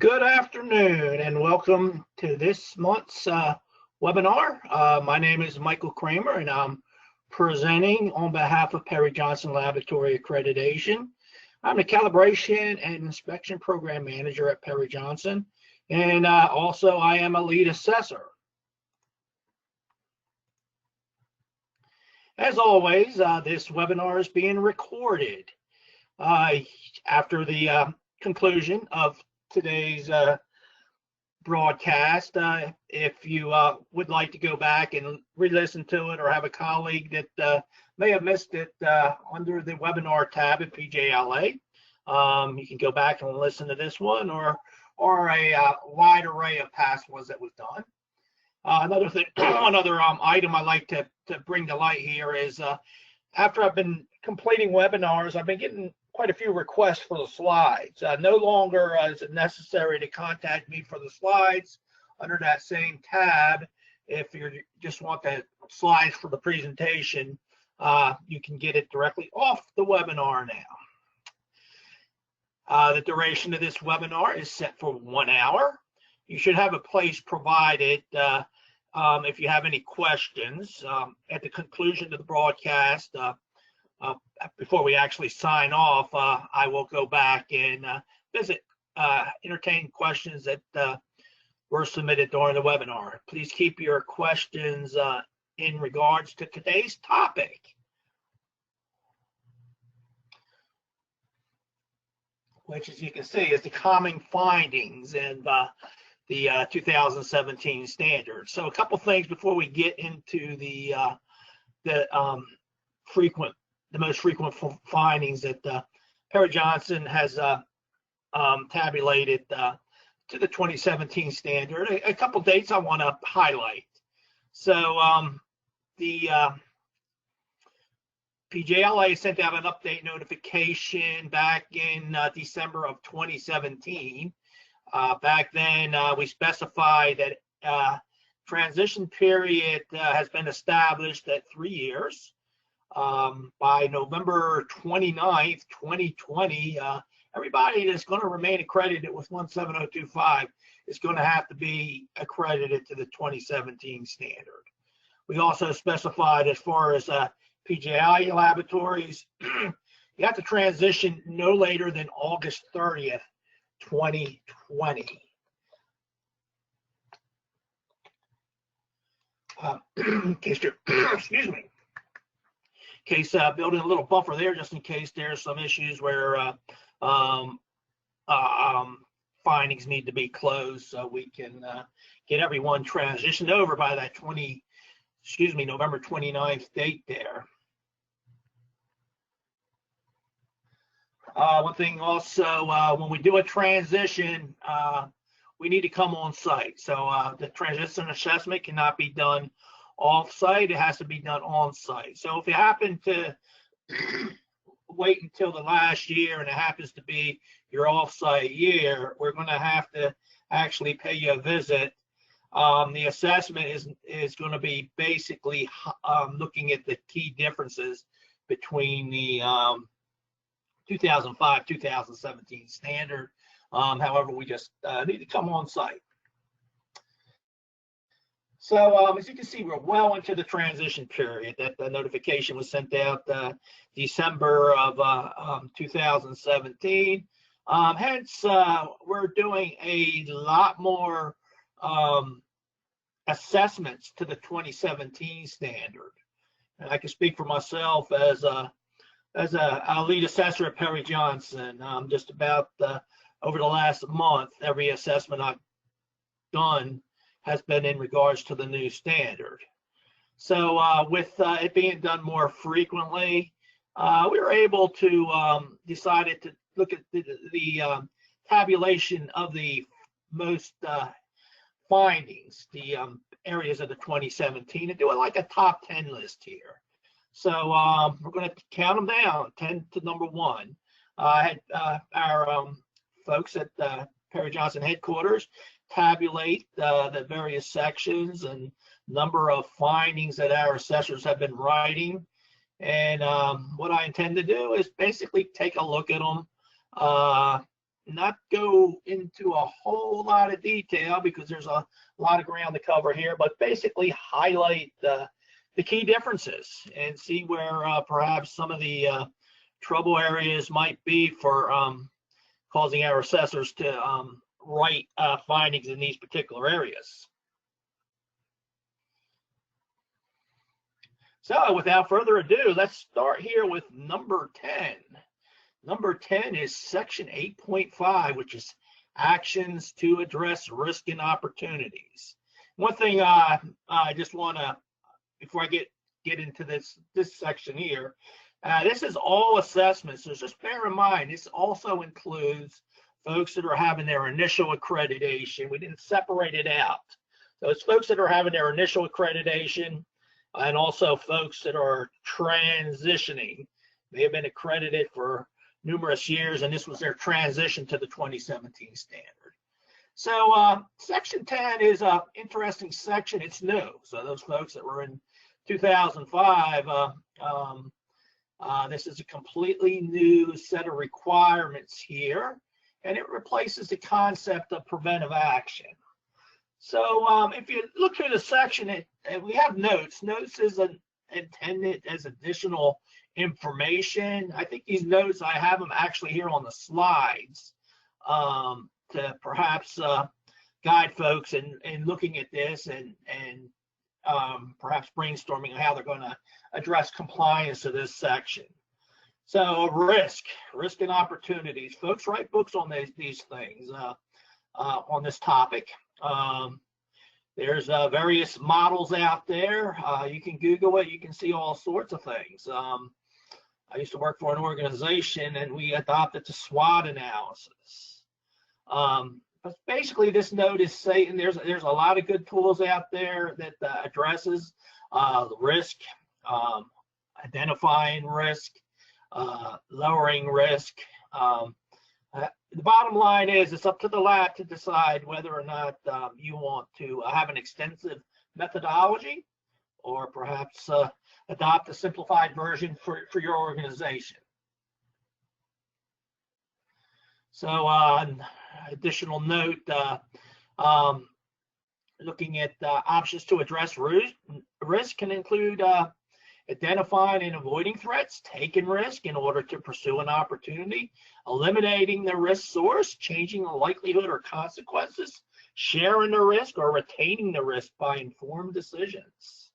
Good afternoon and welcome to this month's webinar. My name is Michael Kramer and I'm presenting on behalf of Perry Johnson Lavatory Accreditation. I'm the Calibration and Inspection Program Manager at Perry Johnson, and also I am a lead assessor. As always, this webinar is being recorded. After the conclusion of today's broadcast, if you would like to go back and re-listen to it, or have a colleague that may have missed it under the webinar tab at PJLA, you can go back and listen to this one or a wide array of past ones that we've done. Another thing, one other item I like to bring to light here is after I've been completing webinars, I've been getting quite a few requests for the slides. No longer is it necessary to contact me for the slides under that same tab. If you just want the slides for the presentation, you can get it directly off the webinar now. The duration of this webinar is set for 1 hour. You should have a place provided if you have any questions. At the conclusion of the broadcast, before we actually sign off, I will go back and entertain questions that were submitted during the webinar. Please keep your questions in regards to today's topic, which, as you can see, is the common findings and the 2017 standards. So a couple things before we get into the most frequent findings that Perry Johnson has tabulated to the 2017 standard. A couple dates I want to highlight. So the PJLA sent out an update notification back in December of 2017. Back then, we specified that transition period has been established at 3 years. By November 29th, 2020, everybody that's going to remain accredited with 17025 is going to have to be accredited to the 2017 standard. We also specified, as far as PJLA laboratories, you have to transition no later than August 30th, 2020. In case you're, excuse me. Case building a little buffer there, just in case there's some issues where findings need to be closed, so we can get everyone transitioned over by that November 29th date there. One thing also, when we do a transition, we need to come on site. So the transition assessment cannot be done off-site, it has to be done on-site. So if you happen to wait until the last year and it happens to be your off-site year, we're going to have to actually pay you a visit. The assessment is going to be basically looking at the key differences between the 2005-2017 standard. However, we just need to come on-site. So as you can see, we're well into the transition period. That the notification was sent out December of 2017. Hence, we're doing a lot more assessments to the 2017 standard. And I can speak for myself as a lead assessor at Perry Johnson. Just about over the last month, every assessment I've done has been in regards to the new standard. So with it being done more frequently, we were able to decide to look at the tabulation of the most findings, the areas of the 2017, and do it like a top 10 list here. So we're going to count them down, 10 to number 1. I had our folks at Perry Johnson headquarters tabulate the various sections and number of findings that our assessors have been writing. And what I intend to do is basically take a look at them not go into a whole lot of detail because there's a lot of ground to cover here, but basically highlight the key differences and see where perhaps some of the trouble areas might be for causing our assessors to write findings in these particular areas. So without further ado, let's start here with number 10. Number 10 is section 8.5, which is actions to address risk and opportunities. One thing I just want to, before I get into this section here, this is all assessments, so just bear in mind this also includes folks that are having their initial accreditation. We didn't separate it out. So it's folks that are having their initial accreditation and also folks that are transitioning. They have been accredited for numerous years, and this was their transition to the 2017 standard. So section 10 is an interesting section. It's new. So those folks that were in 2005, this is a completely new set of requirements here, and it replaces the concept of preventive action. So if you look through the section, we have notes. Notes is intended as additional information. I think these notes, I have them actually here on the slides to perhaps guide folks in looking at this and perhaps brainstorming how they're going to address compliance to this section. So risk and opportunities. Folks write books on these things on this topic. There's various models out there. You can Google it. You can see all sorts of things. I used to work for an organization, and we adopted the SWOT analysis. But basically, this note is saying there's a lot of good tools out there that addresses the risk, identifying risk, lowering risk. The bottom line is it's up to the lab to decide whether or not you want to have an extensive methodology or perhaps adopt a simplified version for your organization. So additional note, looking at options to address risk can include identifying and avoiding threats, taking risk in order to pursue an opportunity, eliminating the risk source, changing the likelihood or consequences, sharing the risk, or retaining the risk by informed decisions.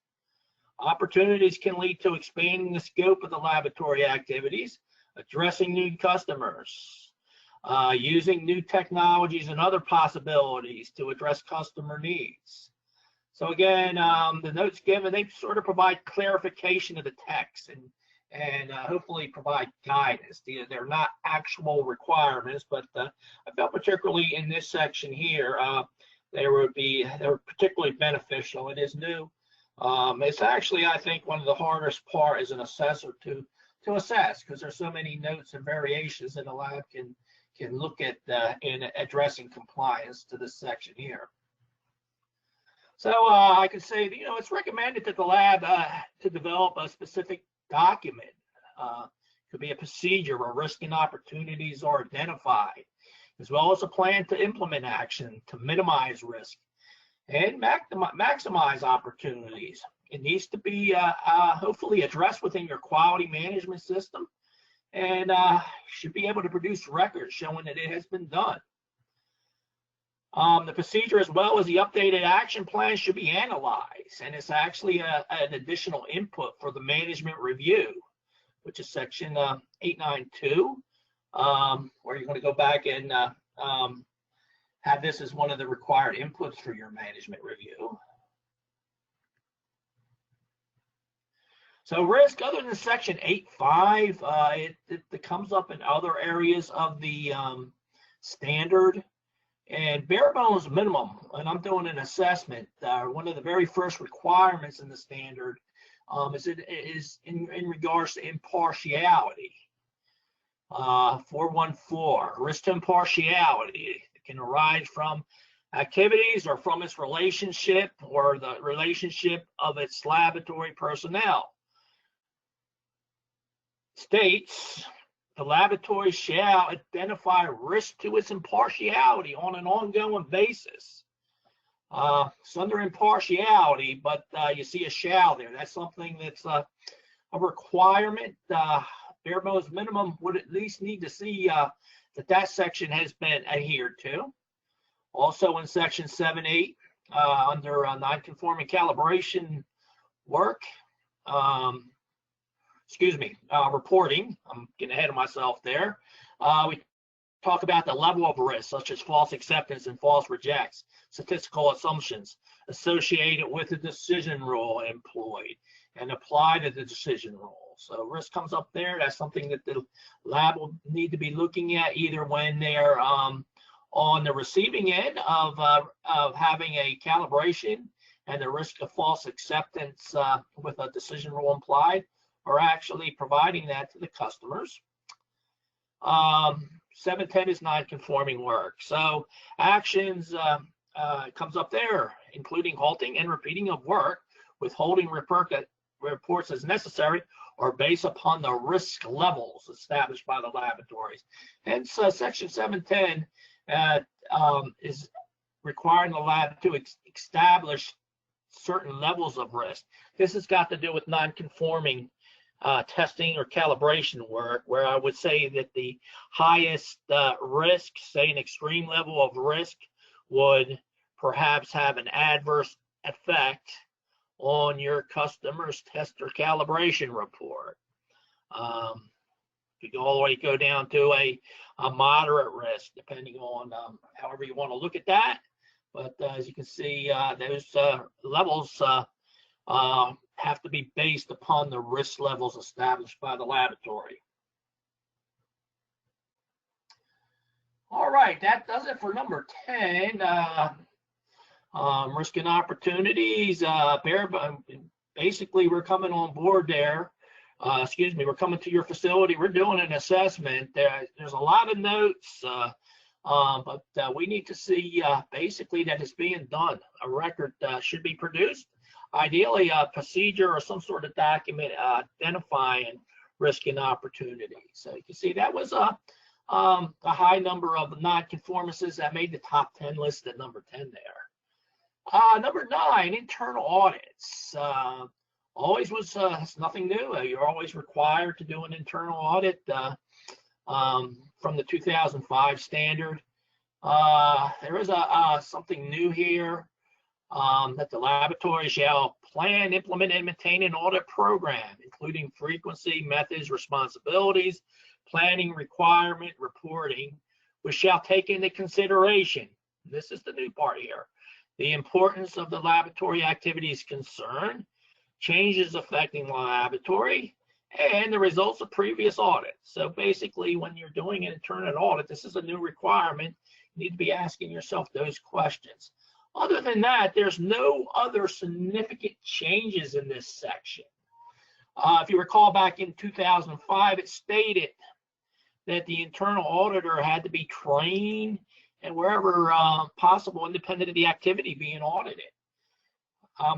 Opportunities can lead to expanding the scope of the laboratory activities, addressing new customers, using new technologies and other possibilities to address customer needs. So again, the notes given, they sort of provide clarification of the text and hopefully provide guidance. They're not actual requirements, but I felt particularly in this section here, they're particularly beneficial. It is new. It's actually, I think, one of the hardest part as an assessor to assess, because there's so many notes and variations that a lab can look at in addressing compliance to this section here. So I could say, it's recommended that the lab to develop a specific document. Could be a procedure where risk and opportunities are identified, as well as a plan to implement action to minimize risk and maximize opportunities. It needs to be hopefully addressed within your quality management system, and should be able to produce records showing that it has been done. The procedure, as well as the updated action plan, should be analyzed, and it's actually an additional input for the management review, which is section 892, where you're going to go back and have this as one of the required inputs for your management review. So risk, other than section 8.5, it comes up in other areas of the standard. And bare bones minimum, and I'm doing an assessment, one of the very first requirements in the standard is in regards to impartiality. 414, risk to impartiality. It can arise from activities or from its relationship or the relationship of its laboratory personnel. States, the laboratory shall identify risk to its impartiality on an ongoing basis. It's under impartiality, but you see a shall there. That's something that's a requirement. Bare bones minimum would at least need to see that section has been adhered to. Also in section 7.8, under non-conforming calibration work, reporting. I'm getting ahead of myself there. We talk about the level of risk, such as false acceptance and false rejects, statistical assumptions associated with the decision rule employed and apply to the decision rule. So risk comes up there. That's something that the lab will need to be looking at either when they're on the receiving end of having a calibration and the risk of false acceptance with a decision rule implied, or actually providing that to the customers. 710 is non-conforming work. So actions comes up there, including halting and repeating of work, withholding reports as necessary, or based upon the risk levels established by the laboratories. Hence, section 710 is requiring the lab to establish certain levels of risk. This has got to do with non-conforming testing or calibration work, where I would say that the highest risk, say an extreme level of risk, would perhaps have an adverse effect on your customer's test or calibration report. You can always go down to a moderate risk, depending on however you want to look at that. But as you can see, those levels have to be based upon the risk levels established by the laboratory. All right, that does it for number 10. Risk and opportunities. Basically, we're coming on board there. We're coming to your facility. We're doing an assessment. There's a lot of notes, but we need to see basically that it's being done. A record should be produced. Ideally, a procedure or some sort of document identifying risk and opportunity. So you can see that was a high number of non-conformances that made the top 10 list at number 10 there. Number 9, internal audits. Always was nothing new. You're always required to do an internal audit from the 2005 standard. There is something new here, that the laboratory shall plan, implement, and maintain an audit program, including frequency, methods, responsibilities, planning, requirement, reporting, which shall take into consideration, this is the new part here, the importance of the laboratory activities concerned, changes affecting the laboratory, and the results of previous audits. So basically, when you're doing an internal audit, this is a new requirement. You need to be asking yourself those questions. Other than that, there's no other significant changes in this section. If you recall, back in 2005, it stated that the internal auditor had to be trained and wherever possible, independent of the activity being audited.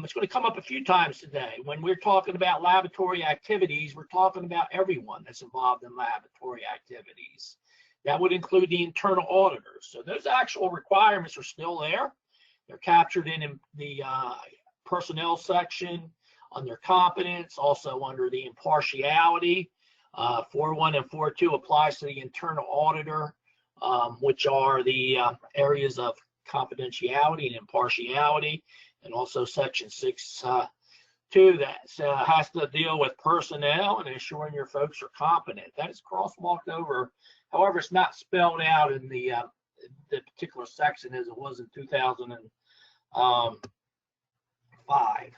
It's going to come up a few times today. When we're talking about laboratory activities, we're talking about everyone that's involved in laboratory activities. That would include the internal auditors. So those actual requirements are still there. They're captured in the personnel section under competence, also under the impartiality. 4.1 and 4.2 applies to the internal auditor, which are the areas of confidentiality and impartiality, and also section 6.2 that has to deal with personnel and ensuring your folks are competent. That is crosswalked over. However, it's not spelled out in the particular section as it was in 2005.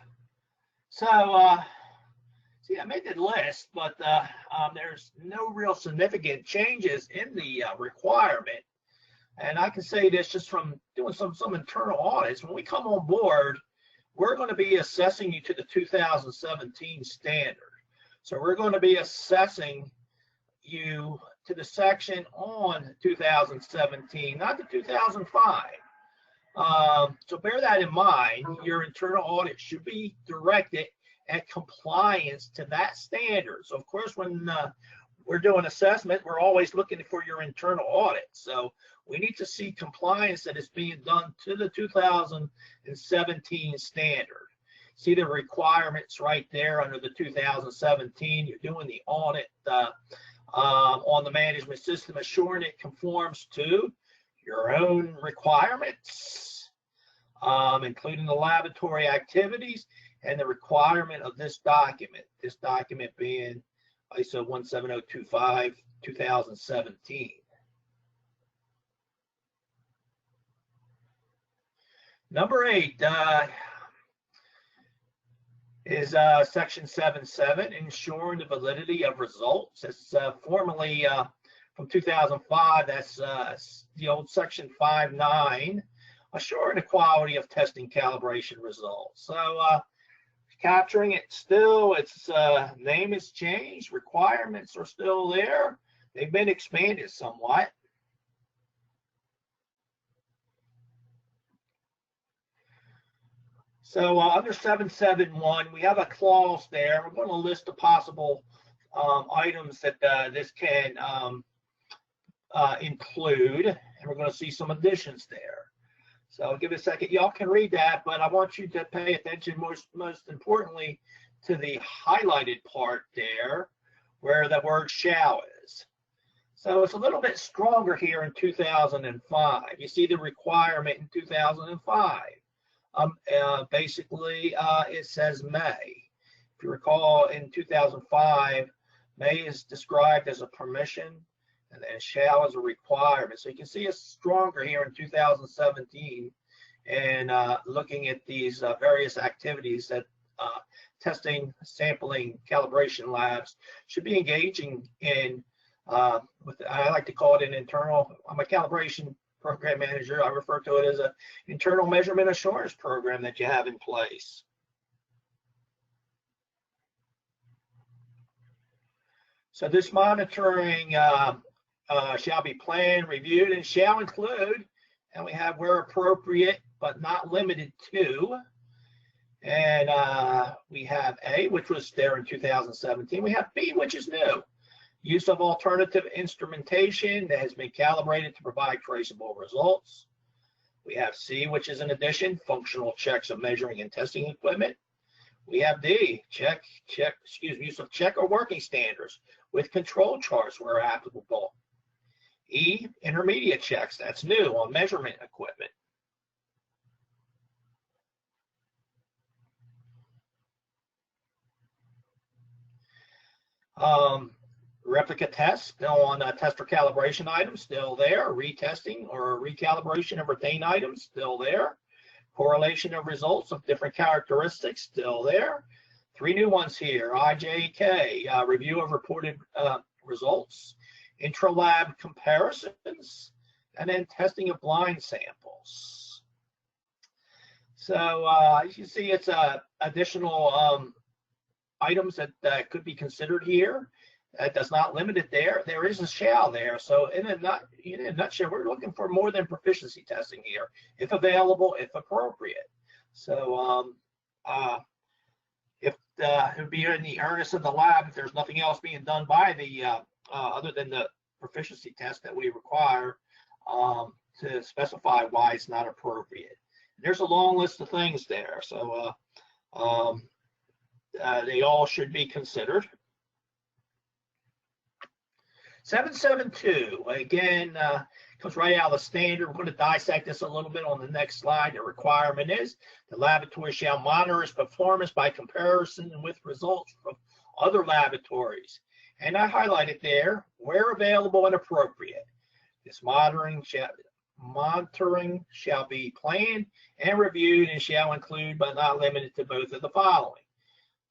So, see, I made the list, but there's no real significant changes in the requirement. And I can say this just from doing some internal audits. When we come on board, we're going to be assessing you to the 2017 standard. So we're going to be assessing you to the section on 2017, not the 2005. So bear that in mind. Your internal audit should be directed at compliance to that standard. So of course, when we're doing assessment, we're always looking for your internal audit. So we need to see compliance that is being done to the 2017 standard. See the requirements right there under the 2017. You're doing the audit on the management system, assuring it conforms to your own requirements, including the laboratory activities and the requirement of this document being ISO 17025 2017. Number 8 is section 7.7, ensuring the validity of results. It's formerly from 2005, that's the old section 5.9, assuring the quality of testing calibration results. So capturing it still, its name has changed, requirements are still there. They've been expanded somewhat. So under 7.7.1, we have a clause there. We're going to list the possible items that this can include, and we're going to see some additions there. So I'll give it a second. Y'all can read that, but I want you to pay attention most importantly to the highlighted part there where the word shall is. So it's a little bit stronger here in 2005. You see the requirement in 2005. Basically, it says may. If you recall, in 2005, may is described as a permission, and then shall is a requirement. So you can see it's stronger here in 2017, and looking at these various activities that testing, sampling, calibration labs should be engaging in. With I like to call it an internal. I'm a calibration program manager. I refer to it as an internal measurement assurance program that you have in place. So this monitoring shall be planned, reviewed, and shall include, and we have where appropriate but not limited to, and we have A, which was there in 2017. We have B, which is new. Use of alternative instrumentation that has been calibrated to provide traceable results. We have C, which is in addition, functional checks of measuring and testing equipment. We have D, use of check or working standards with control charts where applicable. E, intermediate checks, that's new on measurement equipment. Replica tests on tester calibration items, still there. Retesting or recalibration of retained items, still there. Correlation of results of different characteristics, still there. 3 new ones here. IJK, review of reported results. Intra-lab comparisons. And then testing of blind samples. So as you see, it's additional items that could be considered here. That does not limit it there. There is a shall there. So in a nutshell, we're looking for more than proficiency testing here, if available, if appropriate. So if it would be in the earnest of the lab, if there's nothing else being done by the other than the proficiency test that we require to specify why it's not appropriate. There's a long list of things there. So they all should be considered. 7.7.2, again, comes right out of the standard. We're going to dissect this a little bit on the next slide. The requirement is the laboratory shall monitor its performance by comparison with results from other laboratories. And I highlighted there, where available and appropriate. This monitoring shall be planned and reviewed and shall include, but not limited to, both of the following.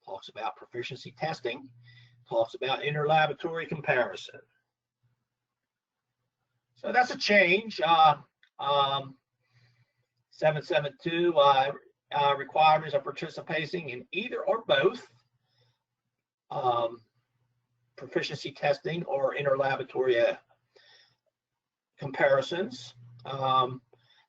Talks about proficiency testing, talks about interlaboratory comparison. So that's a change. 7.7.2 requirements of participating in either or both proficiency testing or interlaboratory comparisons.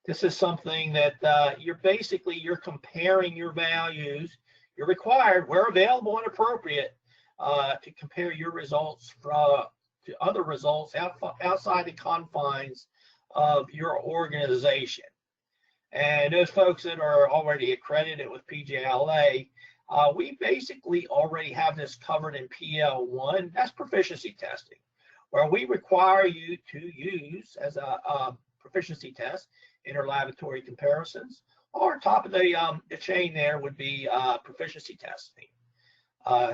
This is something that you're comparing your values. You're required, where available and appropriate, to compare your results to other results outside the confines of your organization. And those folks that are already accredited with PJLA, we basically already have this covered in PL1. That's proficiency testing, where we require you to use as a proficiency test interlavatory comparisons, or top of the chain there would be proficiency testing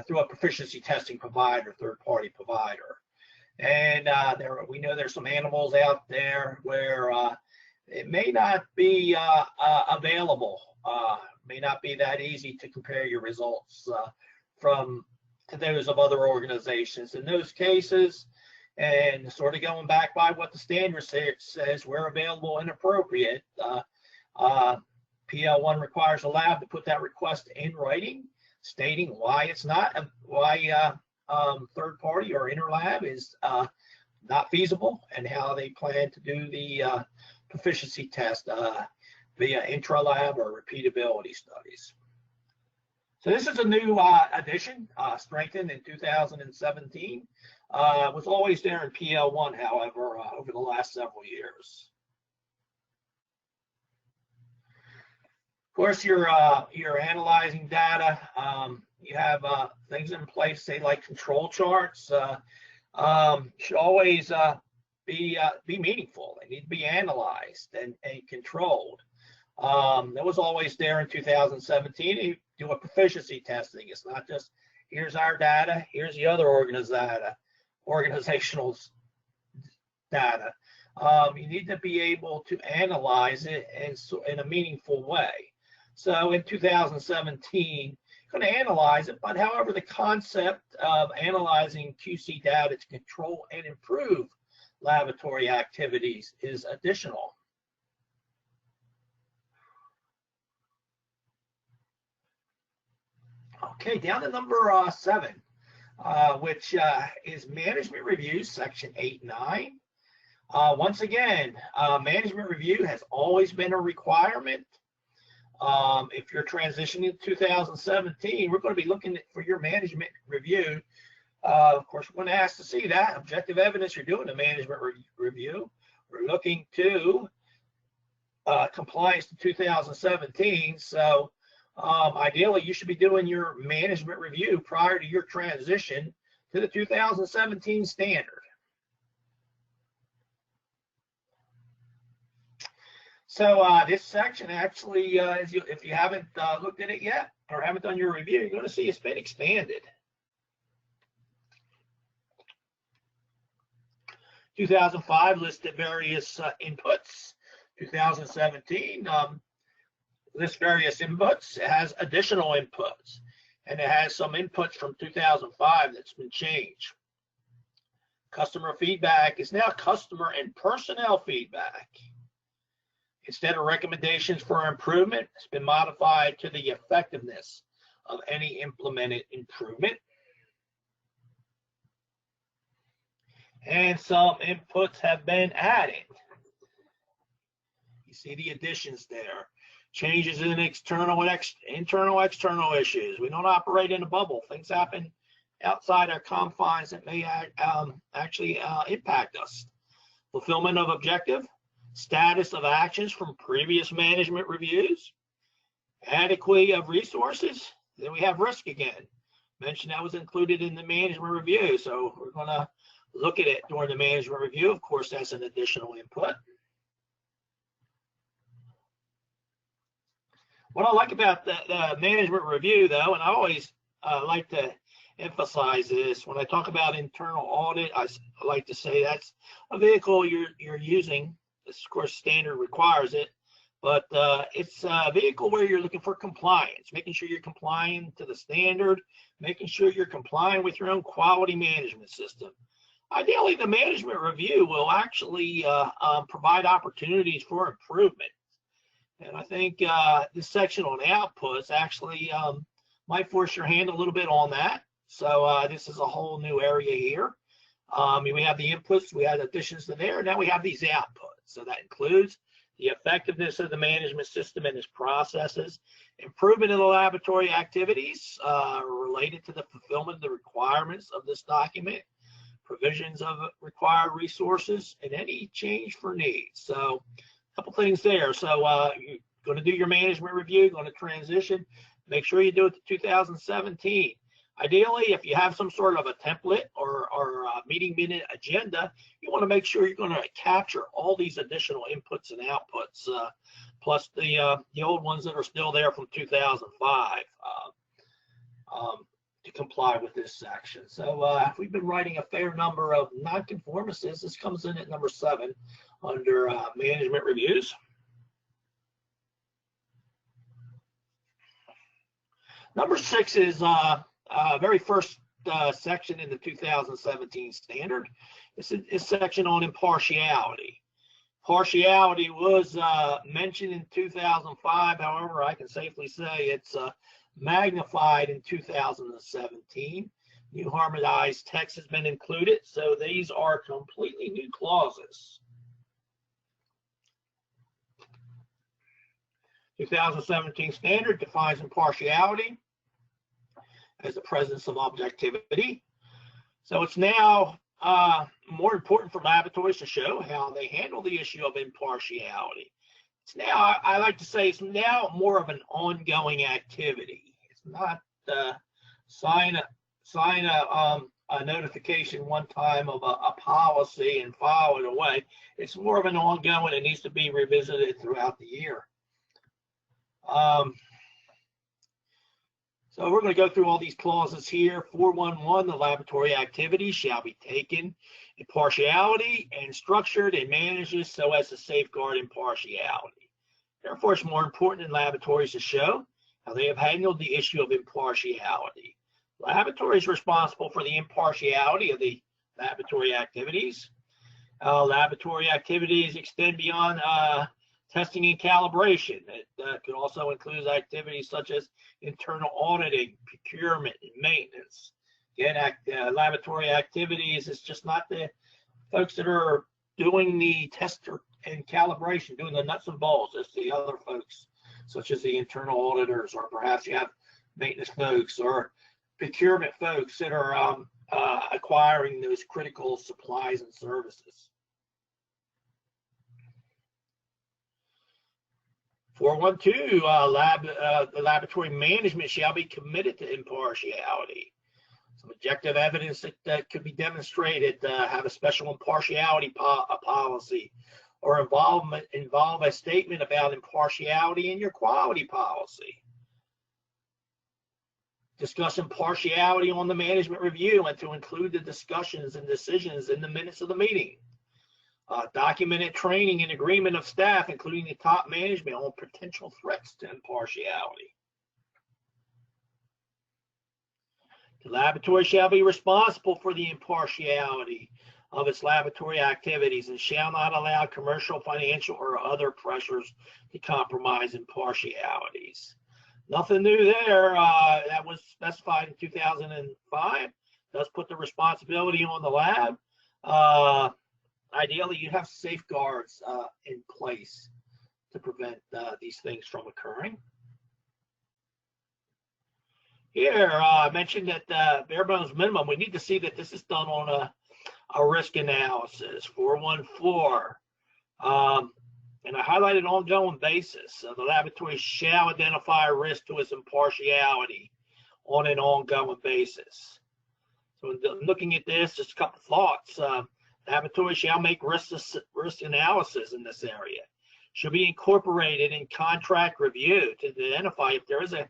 through a proficiency testing provider, third-party provider. And we know there's some animals out there where it may not be available, may not be that easy to compare your results to those of other organizations. In those cases, and sort of going back by what the standard says, where available and appropriate, PL1 requires a lab to put that request in writing, stating why it's not, third party or interlab is not feasible, and how they plan to do the proficiency test via intralab or repeatability studies. So this is a new addition, strengthened in 2017. Was always there in PL1, however, over the last several years. Of course, you're analyzing data. You have things in place, say like control charts. Should always be meaningful. They need to be analyzed and controlled. That was always there in 2017. You do a proficiency testing. It's not just here's our data, here's the other organizational data. You need to be able to analyze it in a meaningful way. So in 2017, going to analyze it, but however, the concept of analyzing QC data to control and improve laboratory activities is additional. Okay, down to number 7, which is management review, section 8.9. Once again, management review has always been a requirement. If you're transitioning to 2017, we're going to be looking for your management review. Of course, we're going to ask to see that objective evidence you're doing a management review. We're looking to compliance to 2017. So ideally, you should be doing your management review prior to your transition to the 2017 standard. So this section actually, if you haven't looked at it yet or haven't done your review, you're going to see it's been expanded. 2005 listed various inputs. 2017 lists various inputs. It has additional inputs, and it has some inputs from 2005 that's been changed. Customer feedback is now customer and personnel feedback. Instead of recommendations for improvement, it's been modified to the effectiveness of any implemented improvement. And some inputs have been added. You see the additions there. Changes in internal, external issues. We don't operate in a bubble. Things happen outside our confines that may actually impact us. Fulfillment of objective. Status of actions from previous management reviews, adequacy of resources. Then we have risk again. Mentioned that was included in the management review, so we're going to look at it during the management review. Of course, that's an additional input. What I like about the management review, though, and I always like to emphasize this, when I talk about internal audit, I like to say that's a vehicle you're using. Of course, standard requires it, but it's a vehicle where you're looking for compliance, making sure you're complying to the standard, making sure you're complying with your own quality management system. Ideally, the management review will actually provide opportunities for improvement. And I think this section on outputs actually might force your hand a little bit on that. So this is a whole new area here. We have the inputs, we have additions to there, and now we have these outputs. So that includes the effectiveness of the management system and its processes, improvement in the laboratory activities related to the fulfillment of the requirements of this document, provisions of required resources, and any change for needs. So a couple things there. So you're going to do your management review, going to transition. Make sure you do it to 2017. Ideally, if you have some sort of a template or a meeting minute agenda, you want to make sure you're going to capture all these additional inputs and outputs, plus the old ones that are still there from 2005 to comply with this section. So we've been writing a fair number of nonconformances. This comes in at number 7 under management reviews. Number 6 is very first section in the 2017 standard. It's a section on impartiality. Partiality was mentioned in 2005. However, I can safely say it's magnified in 2017. New harmonized text has been included, so these are completely new clauses. 2017 standard defines impartiality as the presence of objectivity. So it's now more important for laboratories to show how they handle the issue of impartiality. It's now, I like to say, it's now more of an ongoing activity. It's not sign a notification one time of a policy and file it away. It's more of an ongoing. It needs to be revisited throughout the year. So we're going to go through all these clauses here. 411, the laboratory activities shall be taken impartiality and structured and managed so as to safeguard impartiality. Therefore, it's more important in laboratories to show how they have handled the issue of impartiality. Laboratories responsible for the impartiality of the laboratory activities. Laboratory activities extend beyond testing and calibration. It could also include activities such as internal auditing, procurement, and maintenance. Again, laboratory activities is just not the folks that are doing the test and calibration, doing the nuts and bolts. It's the other folks, such as the internal auditors, or perhaps you have maintenance folks or procurement folks that are acquiring those critical supplies and services. 412, the laboratory management shall be committed to impartiality. Some objective evidence that could be demonstrated, have a special impartiality policy, or involve a statement about impartiality in your quality policy. Discuss impartiality on the management review and to include the discussions and decisions in the minutes of the meeting. Documented training and agreement of staff, including the top management, on potential threats to impartiality. The laboratory shall be responsible for the impartiality of its laboratory activities and shall not allow commercial, financial, or other pressures to compromise impartialities. Nothing new there. That was specified in 2005. Does put the responsibility on the lab. Ideally, you have safeguards in place to prevent these things from occurring. Here, I mentioned that bare bones minimum, we need to see that this is done on a risk analysis, 414. And I highlighted ongoing basis. So the laboratory shall identify a risk to its impartiality on an ongoing basis. So looking at this, just a couple thoughts. Laboratory shall make risk analysis in this area. Should be incorporated in contract review to identify if there is a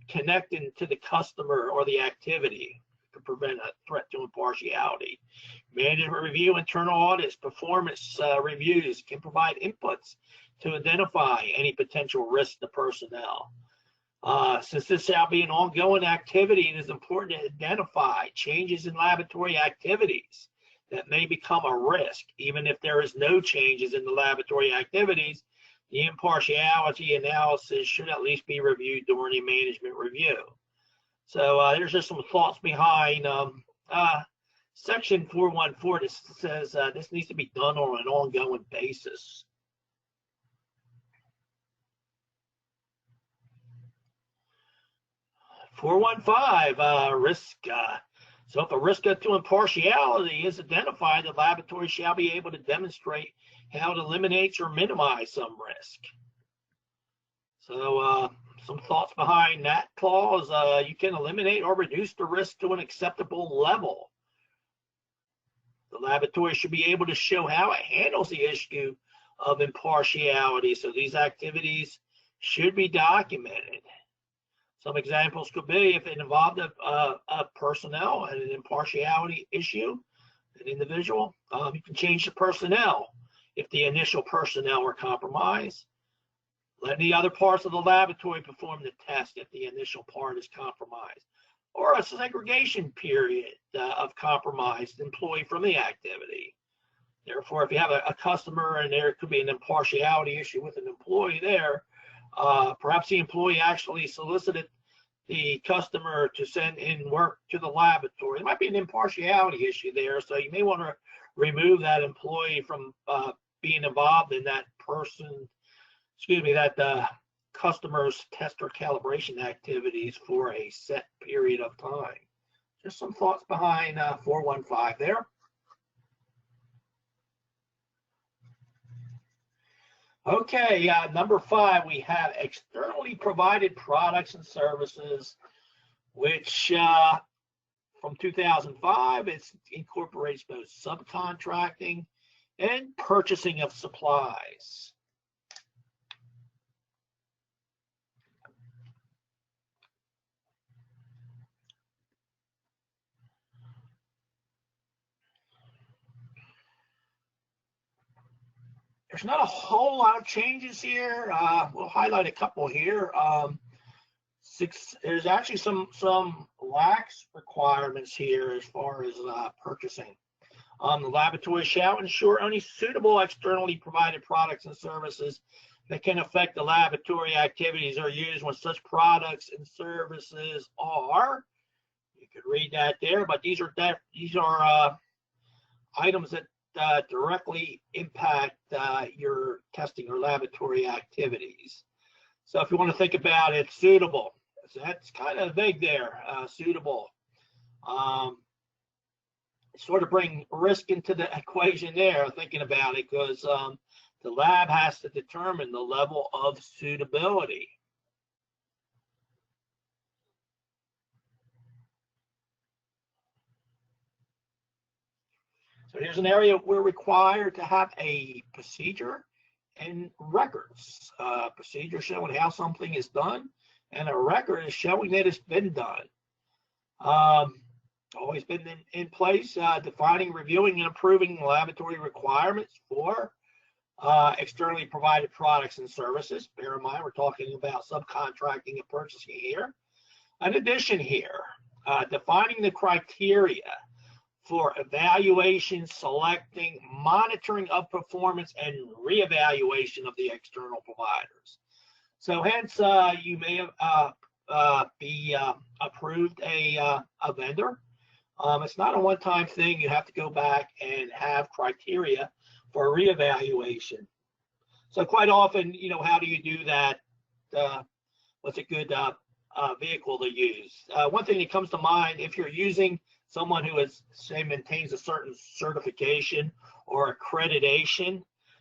connection to the customer or the activity to prevent a threat to impartiality. Management review, internal audits, performance reviews can provide inputs to identify any potential risk to personnel. Since this shall be an ongoing activity, it is important to identify changes in laboratory activities that may become a risk. Even if there is no changes in the laboratory activities, the impartiality analysis should at least be reviewed during a management review. So there's just some thoughts behind section 414 that says this needs to be done on an ongoing basis. (415) Risk So if a risk to impartiality is identified, the laboratory shall be able to demonstrate how it eliminates or minimizes some risk. So some thoughts behind that clause: you can eliminate or reduce the risk to an acceptable level. The laboratory should be able to show how it handles the issue of impartiality. So these activities should be documented. Some examples could be if it involved a personnel and an impartiality issue, an individual, you can change the personnel if the initial personnel were compromised. Let the other parts of the laboratory perform the test if the initial part is compromised, or a segregation period of compromised employee from the activity. Therefore, if you have a customer and there could be an impartiality issue with an employee there, perhaps the employee actually solicited the customer to send in work to the laboratory. There might be an impartiality issue there, so you may want to remove that employee from being involved in that customer's test or calibration activities for a set period of time. Just some thoughts behind 415 there. Okay, number 5, we have externally provided products and services, which from 2005, it incorporates both subcontracting and purchasing of supplies. There's not a whole lot of changes here. We'll highlight a couple here. There's actually some lax requirements here as far as purchasing. The laboratory shall ensure only suitable externally provided products and services that can affect the laboratory activities are used when such products and services are. You could read that there, but these are items that directly impact your testing or laboratory activities. So if you want to think about it, suitable. So that's kind of vague there, suitable. Sort of bring risk into the equation there, thinking about it, because the lab has to determine the level of suitability. So here's an area we're required to have a procedure and records. Procedure showing how something is done, and a record is showing that it's been done. Always been in place, defining, reviewing, and approving laboratory requirements for externally provided products and services. Bear in mind, we're talking about subcontracting and purchasing here. In addition here, defining the criteria for evaluation, selecting, monitoring of performance, and reevaluation of the external providers. So hence, you may be approved a vendor. It's not a one-time thing. You have to go back and have criteria for reevaluation. So quite often, how do you do that? What's a good vehicle to use? One thing that comes to mind, if you're using someone who is, say, maintains a certain certification or accreditation,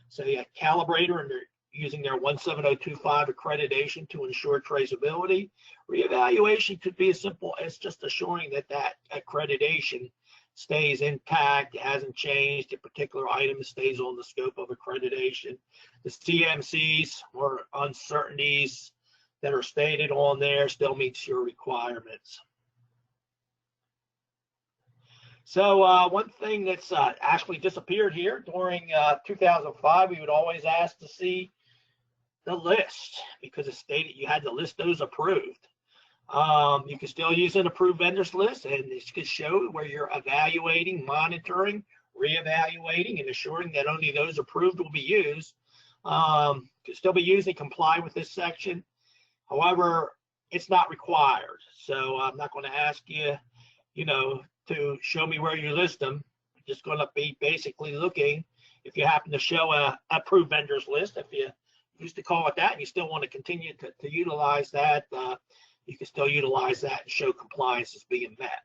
say a calibrator, and they're using their 17025 accreditation to ensure traceability, reevaluation could be as simple as just assuring that that accreditation stays intact, it hasn't changed, a particular item stays on the scope of accreditation. The CMCs or uncertainties that are stated on there still meets your requirements. So one thing that's actually disappeared here during 2005, we would always ask to see the list, because it stated you had to list those approved. You can still use an approved vendors list, and this could show where you're evaluating, monitoring, reevaluating, and assuring that only those approved will be used. Could still be used and comply with this section. However, it's not required. So I'm not going to ask you, to show me where you list them. I'm just going to be basically looking if you happen to show a approved vendors list. If you used to call it that and you still want to continue to utilize that, you can still utilize that and show compliance is being met.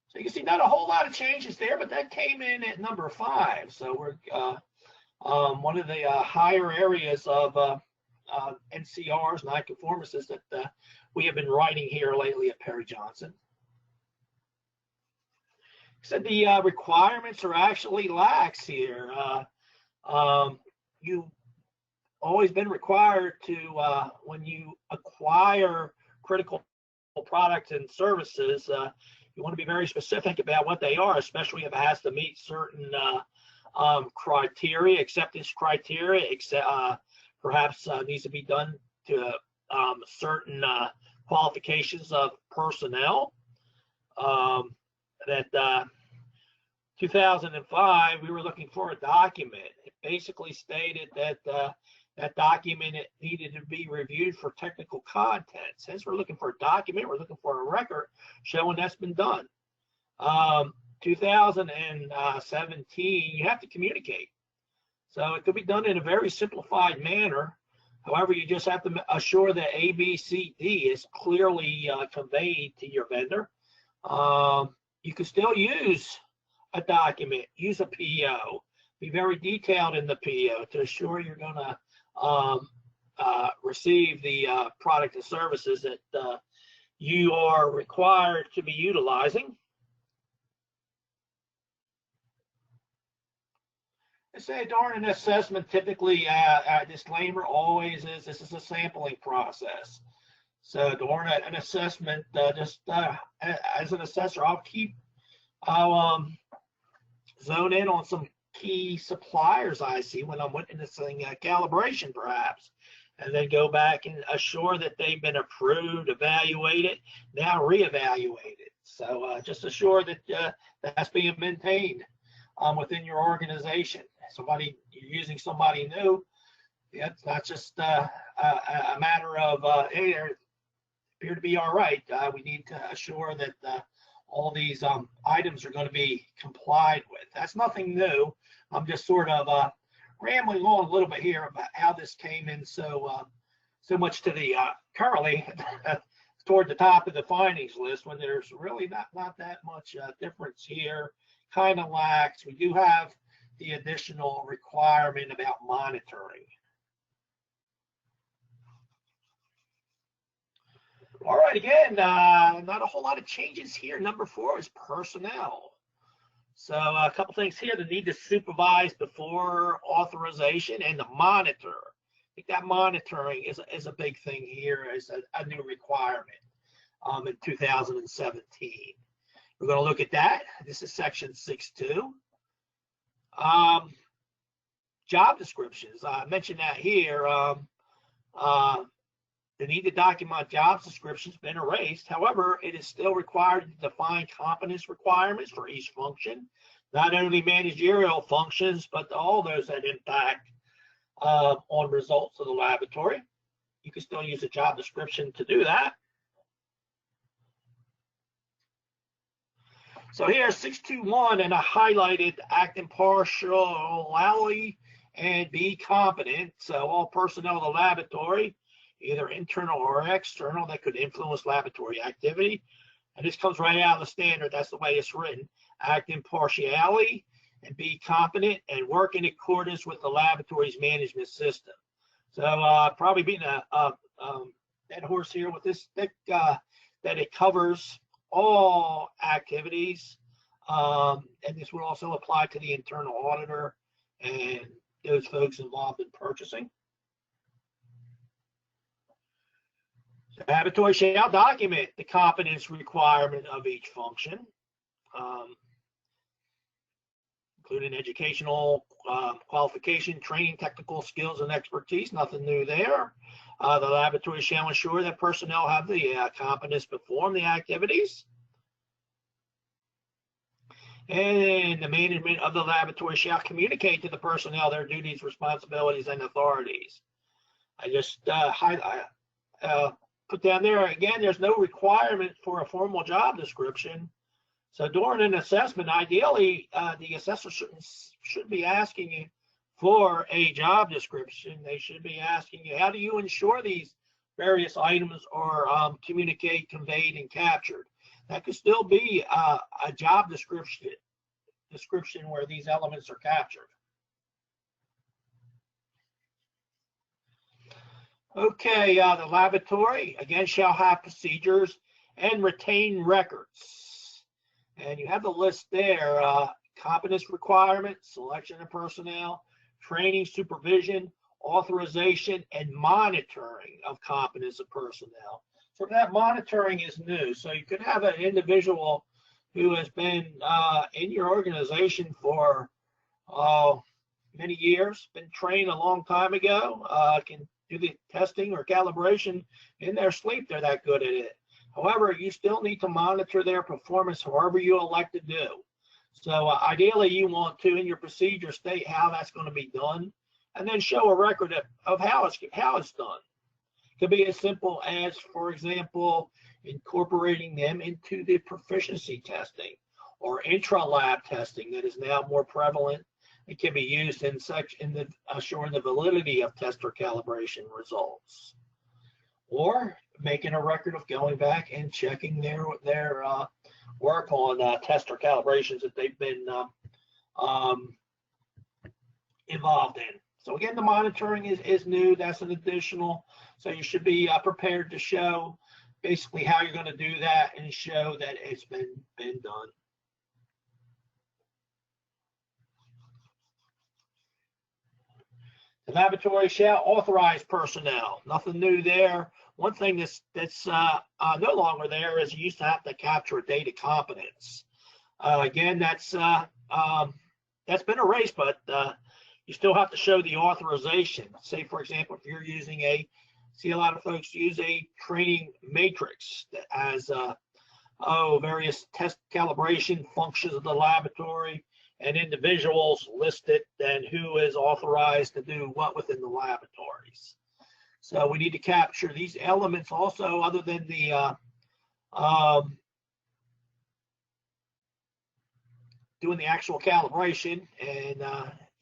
So you can see not a whole lot of changes there, but that came in at number 5. So we're one of the higher areas of NCRs, nonconformances, that we have been writing here lately at Perry Johnson. So the requirements are actually lax here. You've always been required to, when you acquire critical products and services, you want to be very specific about what they are, especially if it has to meet certain criteria, acceptance criteria, perhaps needs to be done to certain qualifications of personnel. That 2005, we were looking for a document. It basically stated that that document needed to be reviewed for technical content. Since we're looking for a document, we're looking for a record showing that's been done. 2017, you have to communicate. So it could be done in a very simplified manner. However, you just have to assure that A, B, C, D is clearly conveyed to your vendor. You can still use a document, use a PO, be very detailed in the PO to assure you're going to receive the product and services that you are required to be utilizing. I say during an assessment, typically a disclaimer always is this is a sampling process. So during an assessment, as an assessor, I'll zone in on some key suppliers I see when I'm witnessing calibration, perhaps, and then go back and assure that they've been approved, evaluated, now reevaluated. So just assure that that's being maintained within your organization. You're using somebody new. Yeah, it's not just a matter of hey, they appear to be all right. We need to assure that all these items are going to be complied with. That's nothing new. I'm just sort of rambling on a little bit here about how this came in so much to the currently toward the top of the findings list, when there's really not that much difference here. Kind of lax. We do have the additional requirement about monitoring. All right, again, not a whole lot of changes here. Number 4 is personnel. So a couple things here: the need to supervise before authorization and to monitor. I think that monitoring is a big thing here, as a new requirement in 2017. We're going to look at that. This is section 6.2. Job descriptions. I mentioned that here. The need to document job descriptions has been erased. However, it is still required to define competence requirements for each function, not only managerial functions, but all those that impact on results of the laboratory. You can still use a job description to do that. So here, 6.2.1, and I highlighted act impartially and be competent. So all personnel of the laboratory, either internal or external, that could influence laboratory activity. And this comes right out of the standard. That's the way it's written. Act impartially and be competent and work in accordance with the laboratory's management system. So probably being a dead horse here with this, that it covers all activities, and this would also apply to the internal auditor and those folks involved in purchasing. The laboratory shall document the competence requirement of each function, including educational qualification, training, technical skills, and expertise. Nothing new there. The laboratory shall ensure that personnel have the competence to perform the activities. And the management of the laboratory shall communicate to the personnel their duties, responsibilities, and authorities. I just put down there again, there's no requirement for a formal job description. So during an assessment, ideally, the assessor should be asking you for a job description. They should be asking you, how do you ensure these various items are communicated, conveyed, and captured? that could still be a job description where these elements are captured. Okay, the lavatory, again, shall have procedures and retain records. And you have the list there, competence requirements, selection of personnel, training, supervision, authorization, and monitoring of competence of personnel. So that monitoring is new. So you could have an individual who has been in your organization for many years, been trained a long time ago, can do the testing or calibration in their sleep. They're that good at it. However, you still need to monitor their performance however you elect to do. So ideally, you want to, in your procedure, state how that's going to be done, and then show a record of how it's done. It could be as simple as, for example, incorporating them into the proficiency testing or intra-lab testing that is now more prevalent. It can be used in assuring the validity of test or calibration results, or making a record of going back and checking their work on test or calibrations that they've been involved in. So again, the monitoring is new. That's an additional. So you should be prepared to show basically how you're going to do that and show that it's been done. The laboratory shall authorize personnel. Nothing new there. One thing that's no longer there is you used to have to capture data competence. Again, that's been erased, but you still have to show the authorization. Say, for example, if you're using see a lot of folks use a training matrix that has various test calibration functions of the laboratory and individuals listed and who is authorized to do what within the laboratories. So we need to capture these elements also, other than the doing the actual calibration. And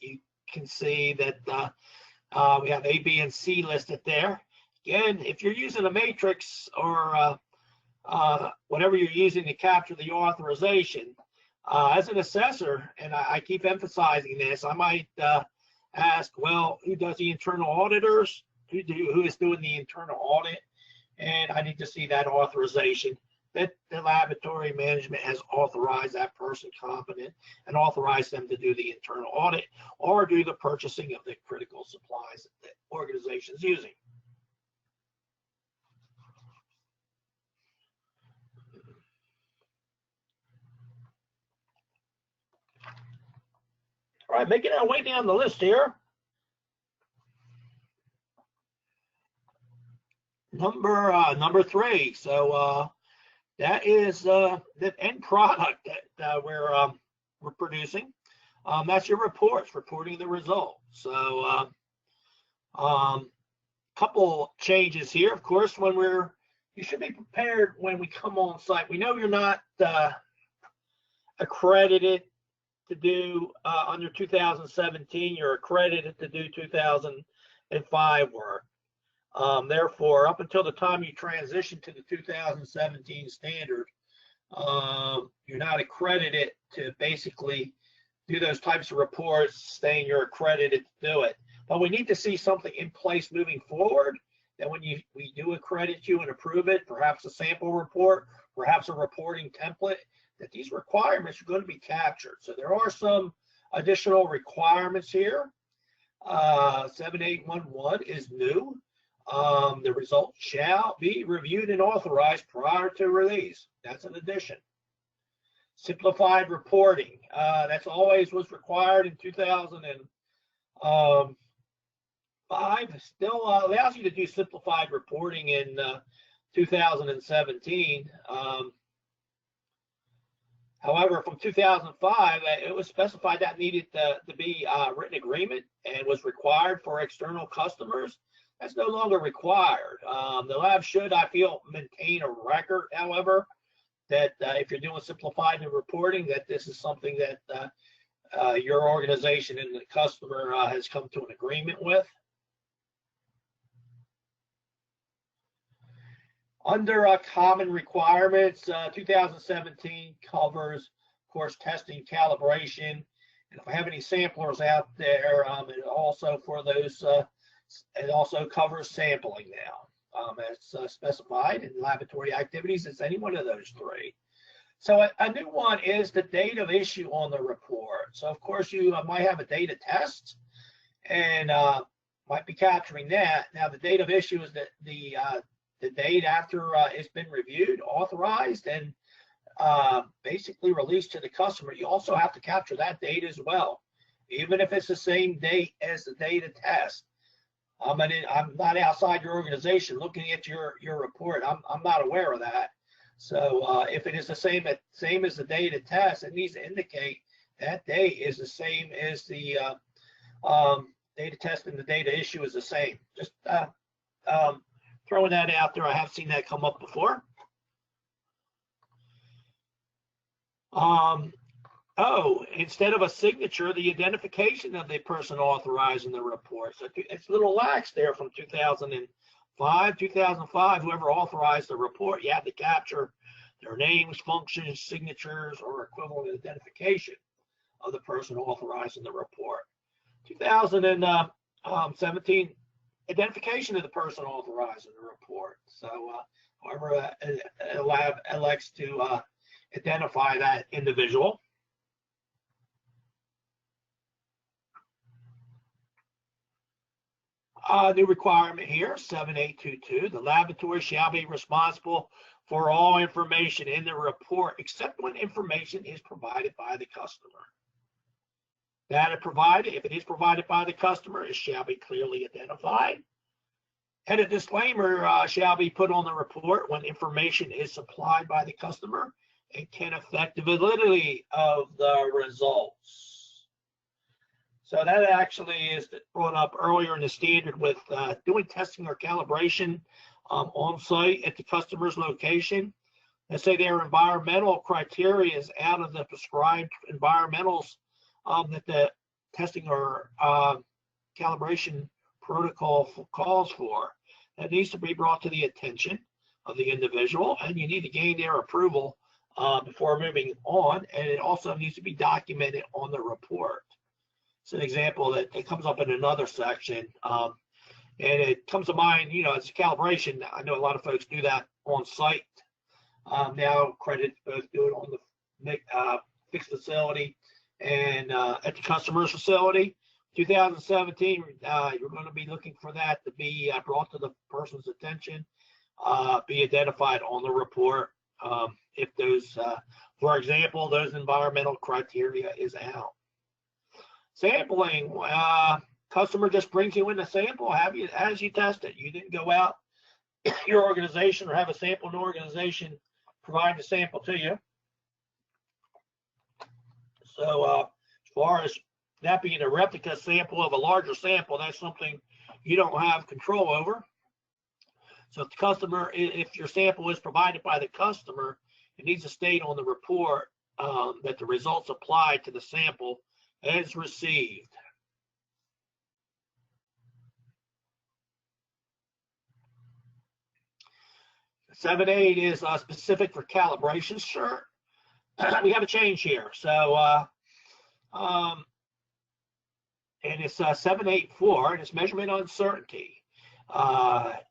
you can see that we have A, B, and C listed there. Again, if you're using a matrix or whatever you're using to capture the authorization, as an assessor, and I keep emphasizing this, I might ask, well, who does the internal auditors? Who is doing the internal audit? And I need to see that authorization that the laboratory management has authorized that person competent and authorized them to do the internal audit or do the purchasing of the critical supplies that the organization is using. All right, making our way down the list here. Number 3. So that is the end product that we're producing. That's your reports, reporting the results. So couple changes here. Of course, you should be prepared when we come on site. We know you're not accredited to do under 2017, you're accredited to do 2005 work. Therefore, up until the time you transition to the 2017 standard, you're not accredited to basically do those types of reports saying you're accredited to do it. But we need to see something in place moving forward that when we do accredit you and approve it, perhaps a sample report, perhaps a reporting template, that these requirements are going to be captured. So there are some additional requirements here. 7811 is new. The results shall be reviewed and authorized prior to release. That's an addition. Simplified reporting. That's always was required in 2005. Still allows you to do simplified reporting in 2017. However, from 2005, it was specified that needed to be written agreement and was required for external customers. That's no longer required. The lab should, I feel, maintain a record, however, that if you're doing simplified reporting, that this is something that your organization and the customer has come to an agreement with. Under common requirements, 2017 covers, of course, testing, calibration, and if I have any samplers out there, it also for those, it also covers sampling now, as specified in laboratory activities. It's any one of those three. So a new one is the date of issue on the report. So of course you might have a data test, and might be capturing that. Now the date of issue is the date after it's been reviewed, authorized, and basically released to the customer. You also have to capture that date as well, even if it's the same date as the data test. I'm not outside your organization looking at your report. I'm not aware of that. So if it is the same as the data test, it needs to indicate that date is the same as the data test, and the data issue is the same. Just throwing that out there. I have seen that come up before. Instead of a signature, the identification of the person authorizing the report. So it's a little lax there from 2005, whoever authorized the report, you have to capture their names, functions, signatures, or equivalent identification of the person authorizing the report. 2017, identification of the person authorizing the report. So however a lab elects to identify that individual. New requirement here, 7822, the laboratory shall be responsible for all information in the report except when information is provided by the customer. Data provided, if it is provided by the customer, it shall be clearly identified. And a disclaimer shall be put on the report when information is supplied by the customer and can affect the validity of the results. So that actually is brought up earlier in the standard with doing testing or calibration on site at the customer's location. Let's say their environmental criteria is out of the prescribed environmentals that the testing or calibration protocol calls for. That needs to be brought to the attention of the individual, and you need to gain their approval before moving on, and it also needs to be documented on the report. It's an example that it comes up in another section, and it comes to mind, you know, as a calibration. I know a lot of folks do that on site. Now, credits both do it on the fixed facility and at the customer's facility. 2017, you're going to be looking for that to be brought to the person's attention, be identified on the report if those, for example, those environmental criteria is out. Sampling, customer just brings you in a sample, as you test it. You didn't go out your organization or have a sample in organization provide the sample to you. So as far as that being a replica sample of a larger sample, that's something you don't have control over. So if the customer, if your sample is provided by the customer, it needs to state on the report that the results applied to the sample as received. Seven 8 is specific for calibration. Sure, we have a change here. So, and it's 784, and it's measurement uncertainty.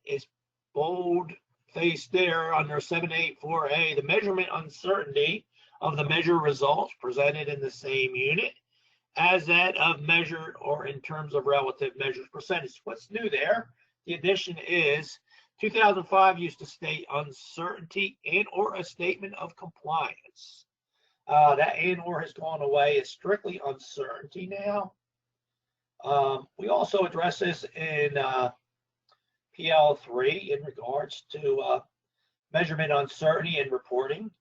It's bold faced there under 784A, the measurement uncertainty of the measure results presented in the same unit as that of measured or in terms of relative measures percentage. What's new there? The addition is 2005 used to state uncertainty and or a statement of compliance. That and or has gone away. It's strictly uncertainty now. We also address this in PL3 in regards to measurement uncertainty and reporting.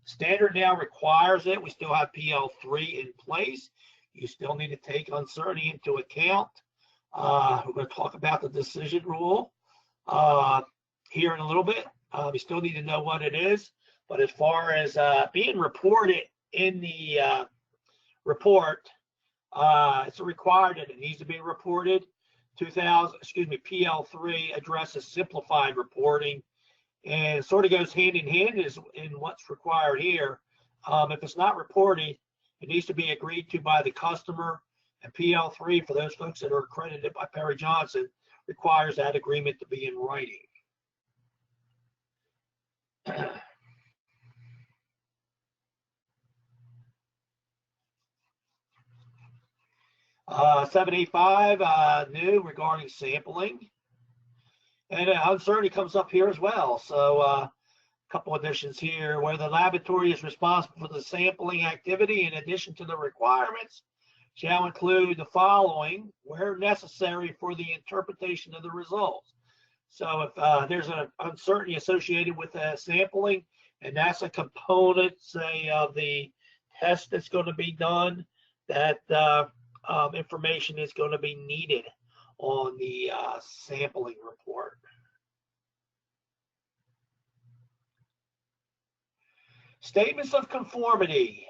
Standard now requires it. We still have PL3 in place. You still need to take uncertainty into account. We're going to talk about the decision rule here in a little bit. We still need to know what it is, but as far as being reported in the report, it's required that it needs to be reported. PL3 addresses simplified reporting and it sort of goes hand in hand in what's required here. If it's not reported, it needs to be agreed to by the customer, and PL3 for those folks that are accredited by Perry Johnson requires that agreement to be in writing. 785 new regarding sampling, and uncertainty comes up here as well. So a couple additions here, where the laboratory is responsible for the sampling activity in addition to the requirements shall include the following where necessary for the interpretation of the results. So if there's an uncertainty associated with sampling, and that's a component, say, of the test that's going to be done, that information is going to be needed on the sampling report. Statements of conformity.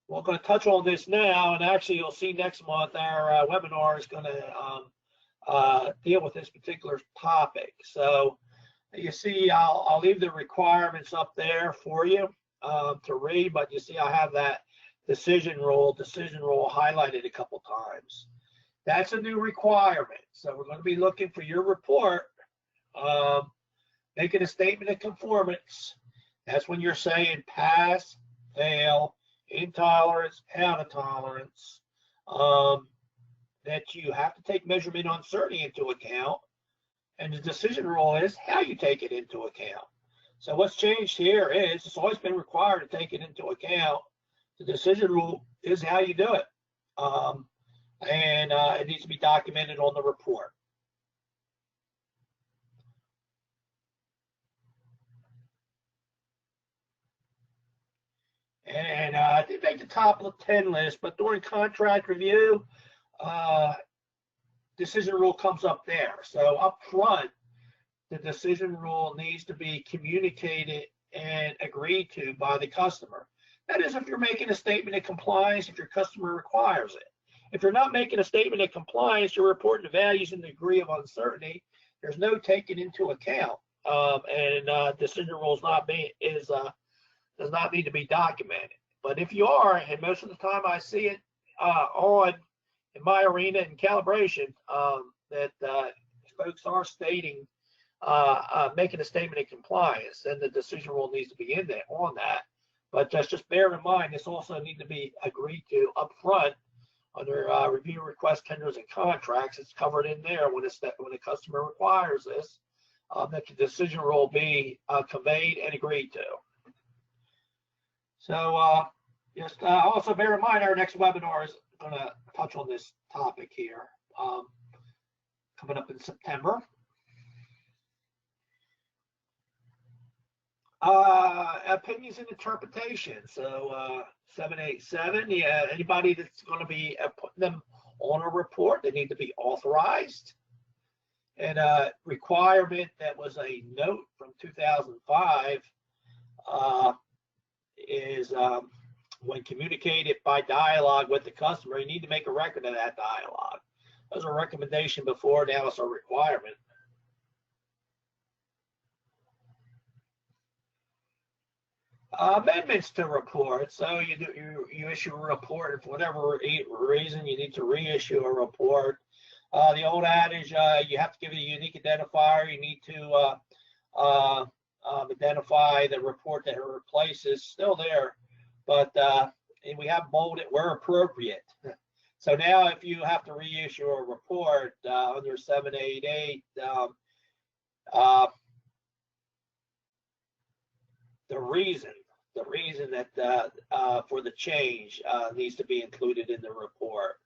We're going to touch on this now, and actually you'll see next month our webinar is going to deal with this particular topic. So you see, I'll leave the requirements up there for you to read, but you see I have that decision rule highlighted a couple times. That's a new requirement. So we're going to be looking for your report, making a statement of conformance. That's when you're saying pass, fail, intolerance, out of tolerance, that you have to take measurement uncertainty into account. And the decision rule is how you take it into account. So what's changed here is it's always been required to take it into account. The decision rule is how you do it. And it needs to be documented on the report. And I didn't make the top 10 list, but during contract review, decision rule comes up there. So up front, the decision rule needs to be communicated and agreed to by the customer. That is, if you're making a statement of compliance, if your customer requires it. If you're not making a statement of compliance, you're reporting the values and the degree of uncertainty. There's no taking into account, and decision rules does not need to be documented. But if you are, and most of the time I see it in my arena in calibration, that folks are stating, making a statement of compliance, then the decision rule needs to be in there on that. But just bear in mind, this also needs to be agreed to up front under review request, tenders, and contracts. It's covered in there when the customer requires this, that the decision rule be conveyed and agreed to. So just also bear in mind, our next webinar is going to touch on this topic here, coming up in September. Opinions and interpretation. So 787, yeah, anybody that's going to be putting them on a report, they need to be authorized. And a requirement that was a note from 2005 is when communicated by dialogue with the customer, you need to make a record of that dialogue. That was a recommendation before, now it's a requirement. Amendments to reports. So you issue a report, and for whatever reason you need to reissue a report. The old adage, you have to give it a unique identifier. You need to identify the report that it replaces, still there, but and we have bolded where appropriate. So now if you have to reissue a report under 788, the reason that for the change needs to be included in the report.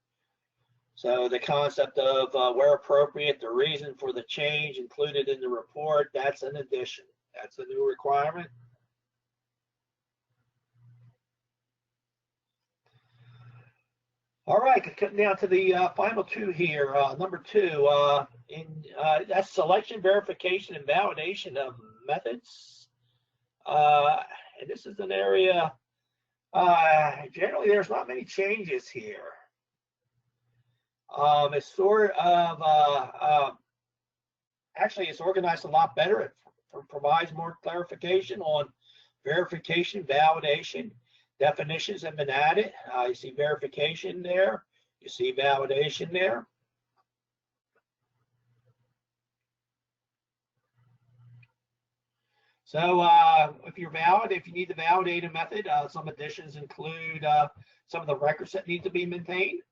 So the concept of where appropriate, the reason for the change included in the report, that's an addition. That's a new requirement. All right, cutting down to the final two here. Number 2, that's selection, verification, and validation of methods. And this is an area, generally there's not many changes here. It's sort of actually it's organized a lot better. It provides more clarification on verification, validation. Definitions have been added. You see verification there. You see validation there. So if you need to validate a method, some additions include some of the records that need to be maintained,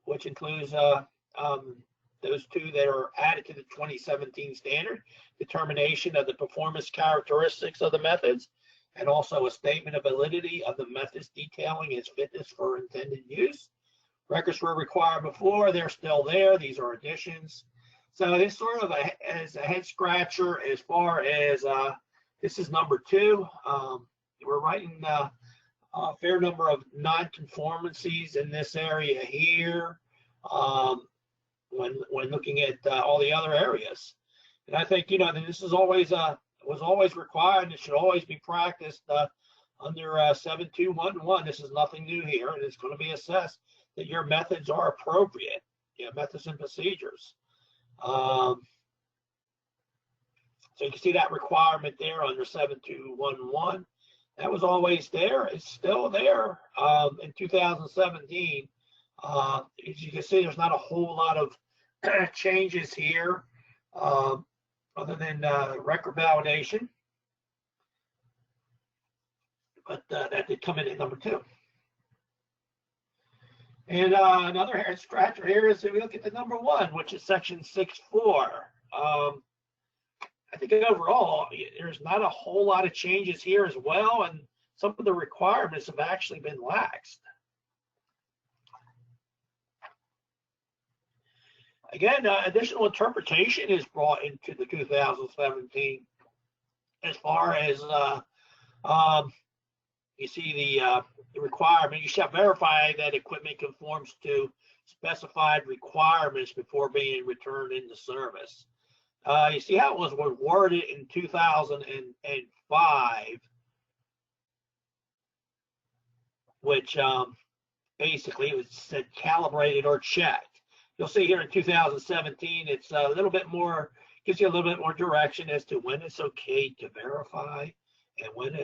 which includes those two that are added to the 2017 standard, determination of the performance characteristics of the methods, and also a statement of validity of the methods detailing its fitness for intended use. Records were required before, they're still there. These are additions. So this sort of as a head scratcher as far as this is number 2. We're writing a fair number of non-conformancies in this area here when looking at all the other areas. And I think, this is always was always required, and it should always be practiced under 7211. This is nothing new here, and it's going to be assessed that your methods are appropriate, methods and procedures. So you can see that requirement there under 7211. That was always there. It's still there in 2017. As you can see, there's not a whole lot of changes here other than record validation. But that did come in at number 2. And another head scratcher here is if we look at the number 1, which is section 6.4. I think overall, there's not a whole lot of changes here as well, and some of the requirements have actually been laxed. Again, additional interpretation is brought into the 2017 as far as you see the requirement. You shall verify that equipment conforms to specified requirements before being returned into service. You see how it was worded in 2005, which basically it was said calibrated or checked. You'll see here in 2017, it's a little bit more, gives you a little bit more direction as to when it's okay to verify and when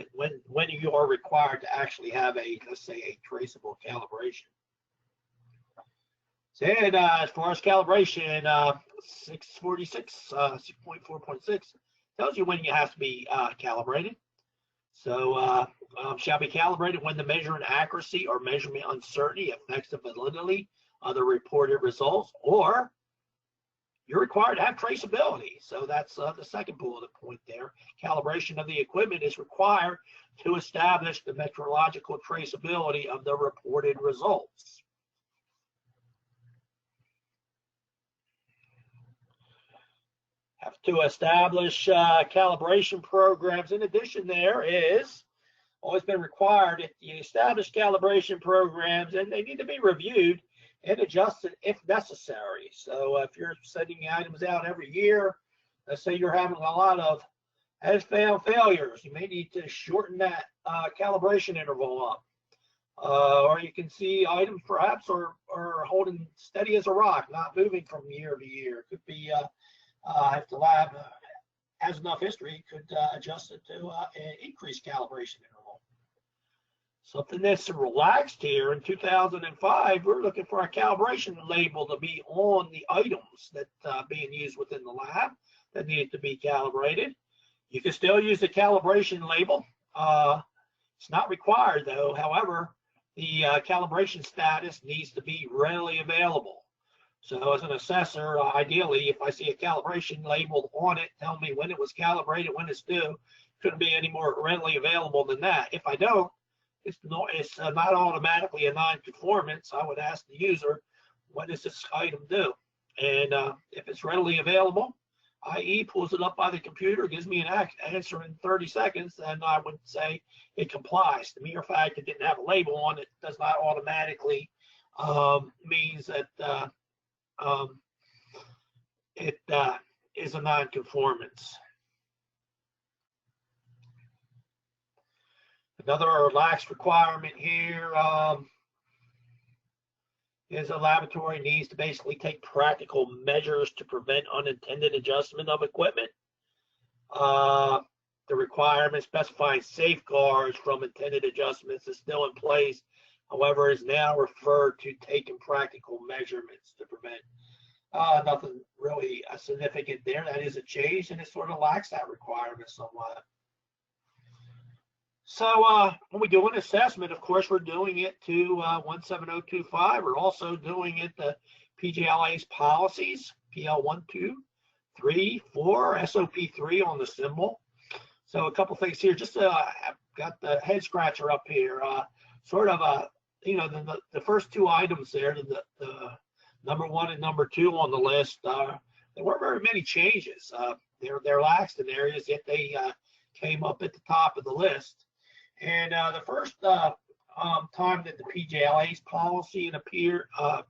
you are required to actually have let's say a traceable calibration. So, and as far as calibration, 646, 6.4.6 tells you when you have to be calibrated. So shall be calibrated when the measurement accuracy or measurement uncertainty affects the validity of the reported results, or you're required to have traceability. So that's the second bullet point there. Calibration of the equipment is required to establish the metrological traceability of the reported results. Have to establish calibration programs. In addition, there is always been required that you establish calibration programs, and they need to be reviewed and adjusted if necessary. So if you're sending items out every year, let's say you're having a lot of has-failed failures, you may need to shorten that calibration interval up. Or you can see items perhaps are holding steady as a rock, not moving from year to year. It could be if the lab has enough history, could adjust it to an increased calibration interval. Something that's relaxed here in 2005, we're looking for a calibration label to be on the items that being used within the lab that need to be calibrated. You can still use the calibration label. It's not required though. However, the calibration status needs to be readily available. So as an assessor, ideally, if I see a calibration label on it, tell me when it was calibrated, when it's due, couldn't be any more readily available than that. If I don't, it's not automatically a non-conformance. I would ask the user, when does this item due? And if it's readily available, IE pulls it up by the computer, gives me an answer in 30 seconds, then I would say it complies. The mere fact it didn't have a label on it does not automatically means that it is a non-conformance. Another relaxed requirement here is a laboratory needs to basically take practical measures to prevent unintended adjustment of equipment. The requirement specifying safeguards from intended adjustments is still in place. However, is now referred to taking practical measurements to prevent. Nothing really significant there. That is a change, and it sort of lacks that requirement somewhat. So when we do an assessment, of course, we're doing it to 17025. We're also doing it to PJLA's policies, PL 1, 2, 3, 4, SOP 3 on the symbol. So a couple things here. Just I've got the head scratcher up here. Sort of the first two items there, the number 1 and number 2 on the list. There weren't very many changes. They're laxed in areas, yet they came up at the top of the list. And the first time that the PJLA's policy and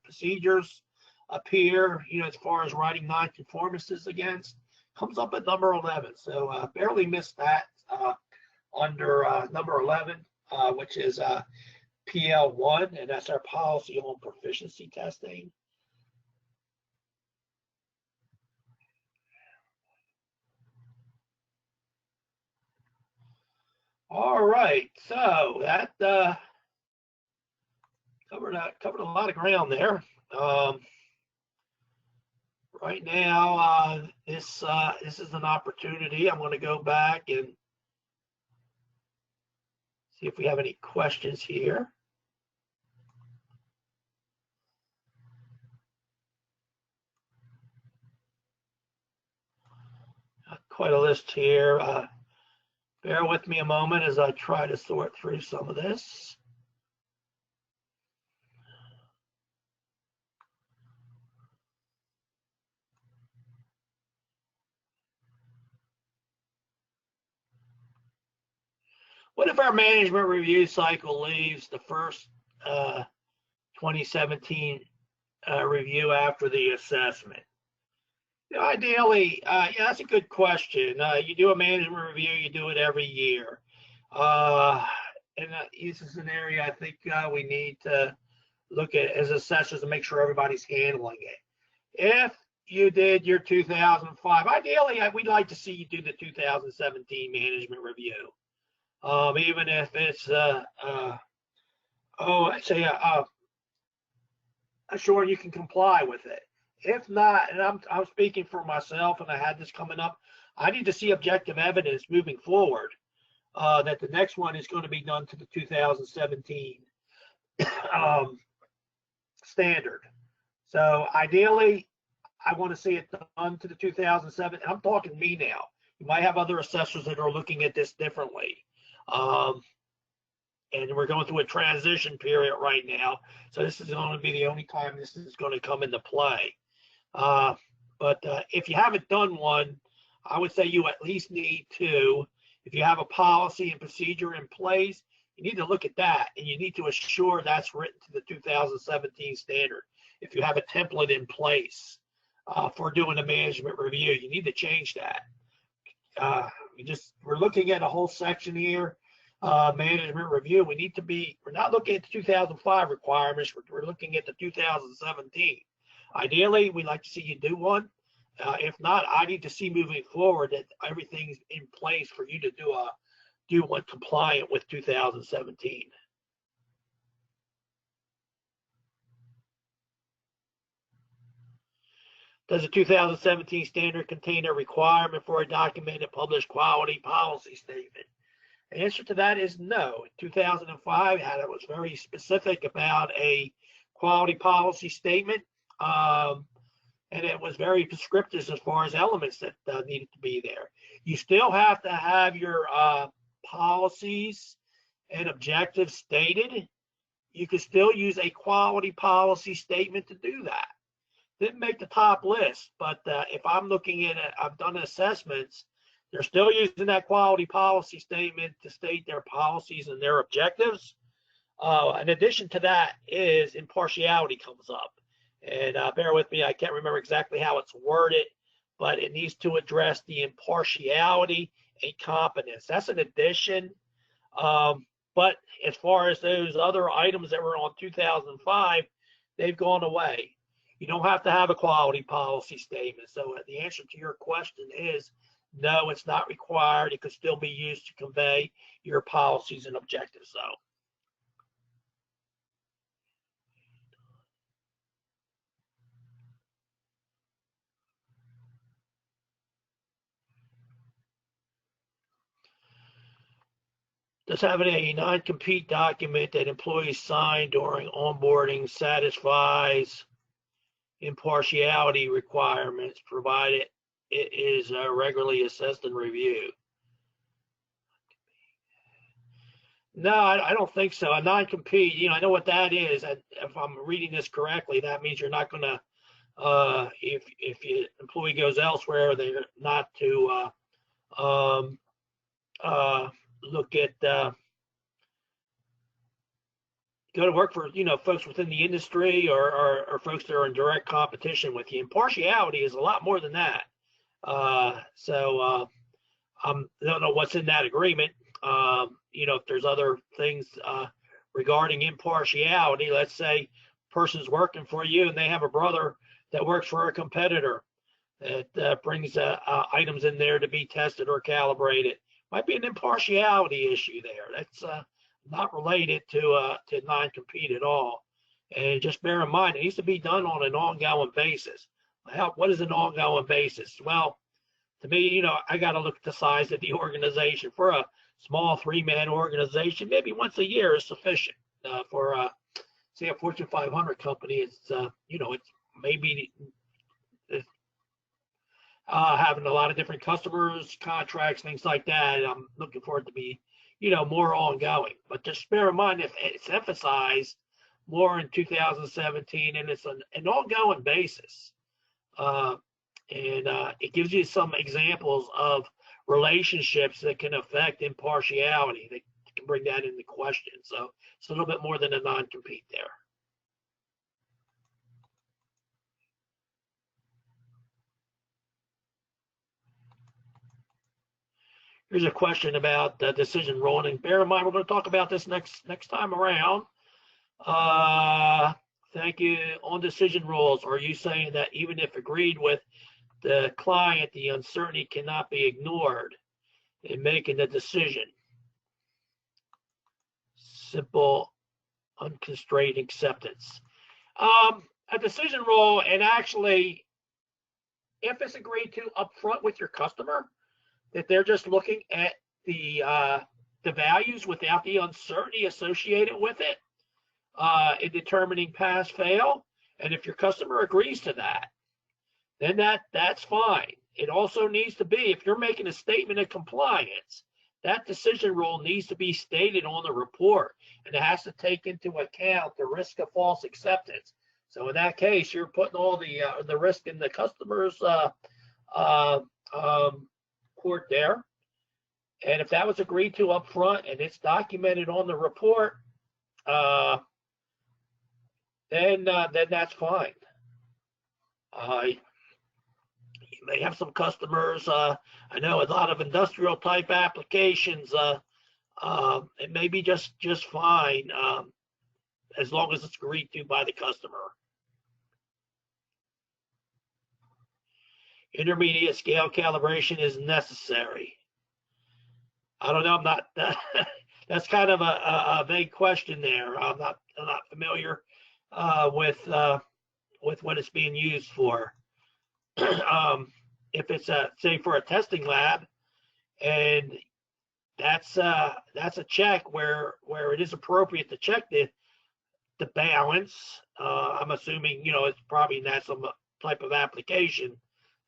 procedures appear, as far as writing non-conformances against, comes up at number 11. So barely missed that under number 11, which is PL1, and that's our policy on proficiency testing. All right, so that covered a lot of ground there. Right now, this is an opportunity. I'm going to go back and see if we have any questions here. Quite a list here. Bear with me a moment as I try to sort through some of this. What if our management review cycle leaves the first 2017 review after the assessment? Ideally, yeah, that's a good question. You do a management review, you do it every year. And this is an area I think we need to look at as assessors to make sure everybody's handling it. If you did your 2005, ideally, we'd like to see you do the 2017 management review. Even if it's, sure you can comply with it. If not, and I'm speaking for myself, and I had this coming up, I need to see objective evidence moving forward that the next one is going to be done to the 2017 standard. So ideally, I want to see it done to the 2007. I'm talking me now. You might have other assessors that are looking at this differently. And we're going through a transition period right now. So this is going to be the only time this is going to come into play. But if you haven't done one, I would say you at least need to. If you have a policy and procedure in place, you need to look at that, and you need to assure that's written to the 2017 standard. If you have a template in place for doing a management review, you need to change that. We're looking at a whole section here, management review. We're not looking at the 2005 requirements, we're looking at the 2017. Ideally, we'd like to see you do one. If not, I need to see moving forward that everything's in place for you to do one compliant with 2017. Does the 2017 standard contain a requirement for a documented published quality policy statement? The answer to that is no. 2005 it was very specific about a quality policy statement. And it was very prescriptive as far as elements that needed to be there. You still have to have your policies and objectives stated. You could still use a quality policy statement to do that. Didn't make the top list, but if I'm looking at it, I've done assessments, they're still using that quality policy statement to state their policies and their objectives. In addition to that is impartiality comes up. And bear with me, I can't remember exactly how it's worded, but it needs to address the impartiality and competence. That's an addition. But as far as those other items that were on 2005, they've gone away. You don't have to have a quality policy statement. So the answer to your question is no, it's not required. It could still be used to convey your policies and objectives, though. Does having a non-compete document that employees sign during onboarding satisfies impartiality requirements, provided it is regularly assessed and reviewed? No, I don't think so. A non-compete, you know, I know what that is. And if I'm reading this correctly, that means you're not going to, if your employee goes elsewhere, they're not to look at go to work for, you know, folks within the industry or folks that are in direct competition with you. Impartiality is a lot more than that. I don't know what's in that agreement. You know, if there's other things regarding impartiality, let's say person's working for you and they have a brother that works for a competitor that brings items in there to be tested or calibrated. Might be an impartiality issue there. That's not related to non-compete at all. And just bear in mind, it needs to be done on an ongoing basis. What is an ongoing basis? Well, to me, you know, I got to look at the size of the organization. For a small 3-man organization, maybe once a year is sufficient. For say a Fortune 500 company, it's you know, it's maybe having a lot of different customers, contracts, things like that. I'm looking for it to be, you know, more ongoing. But just bear in mind, if it's emphasized more in 2017, and it's an ongoing basis, and it gives you some examples of relationships that can affect impartiality. They can bring that into question. So it's a little bit more than a non-compete there. Here's a question about decision rule, and bear in mind we're going to talk about this next time around. Thank you. On decision rules, are you saying that even if agreed with the client, the uncertainty cannot be ignored in making the decision? Simple, unconstrained acceptance. A decision rule, and actually, if it's agreed to upfront with your customer, that they're just looking at the values without the uncertainty associated with it in determining pass fail, and if your customer agrees to that, then that's fine. It also needs to be, if you're making a statement of compliance, that decision rule needs to be stated on the report, and it has to take into account the risk of false acceptance. So in that case, you're putting all the risk in the customer's court there, and if that was agreed to up front and it's documented on the report, then that's fine. You may have some customers, I know a lot of industrial type applications, it may be just fine as long as it's agreed to by the customer. Intermediate scale calibration is necessary. I don't know. I'm not. That's kind of a vague question there. I'm not familiar with what it's being used for. If it's say for a testing lab, and that's a check where it is appropriate to check the balance. I'm assuming, you know, it's probably not some type of application.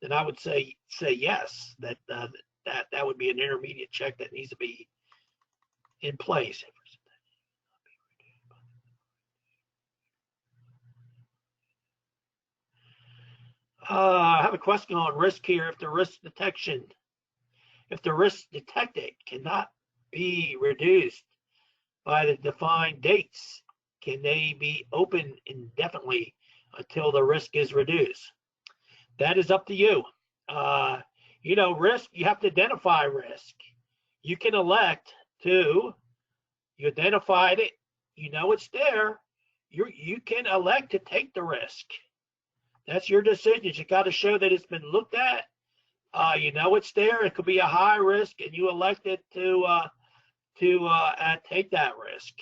Then I would say yes, that would be an intermediate check that needs to be in place. I have a question on risk here. If the risk detected cannot be reduced by the defined dates, can they be open indefinitely until the risk is reduced? That is up to you. You know, risk, you have to identify risk. You can elect to, you identified it, you know it's there, you can elect to take the risk. That's your decision. You got to show that it's been looked at. You know it's there. It could be a high risk, and you elected to take that risk.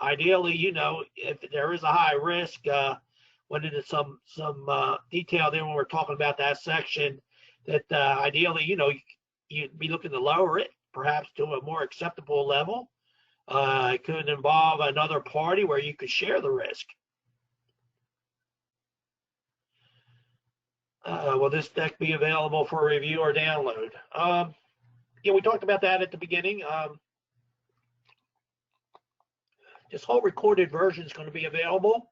Ideally, you know, if there is a high risk, went into some detail there when we're talking about that section. That ideally, you know, you'd be looking to lower it, perhaps to a more acceptable level. It could involve another party where you could share the risk. Will this deck be available for review or download? Yeah, we talked about that at the beginning. This whole recorded version is going to be available.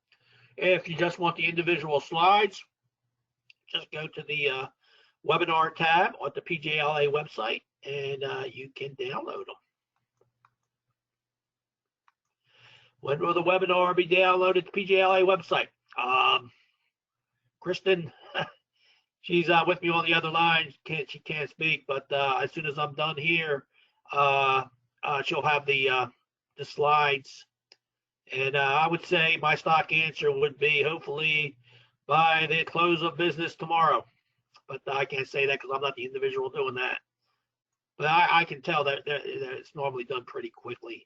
If you just want the individual slides, just go to the webinar tab on the PJLA website, and you can download them. When will the webinar be downloaded to the PJLA website? Kristen, she's with me on the other line. She can't speak, but as soon as I'm done here, she'll have the slides. And I would say my stock answer would be hopefully by the close of business tomorrow. But I can't say that because I'm not the individual doing that. But I can tell that it's normally done pretty quickly.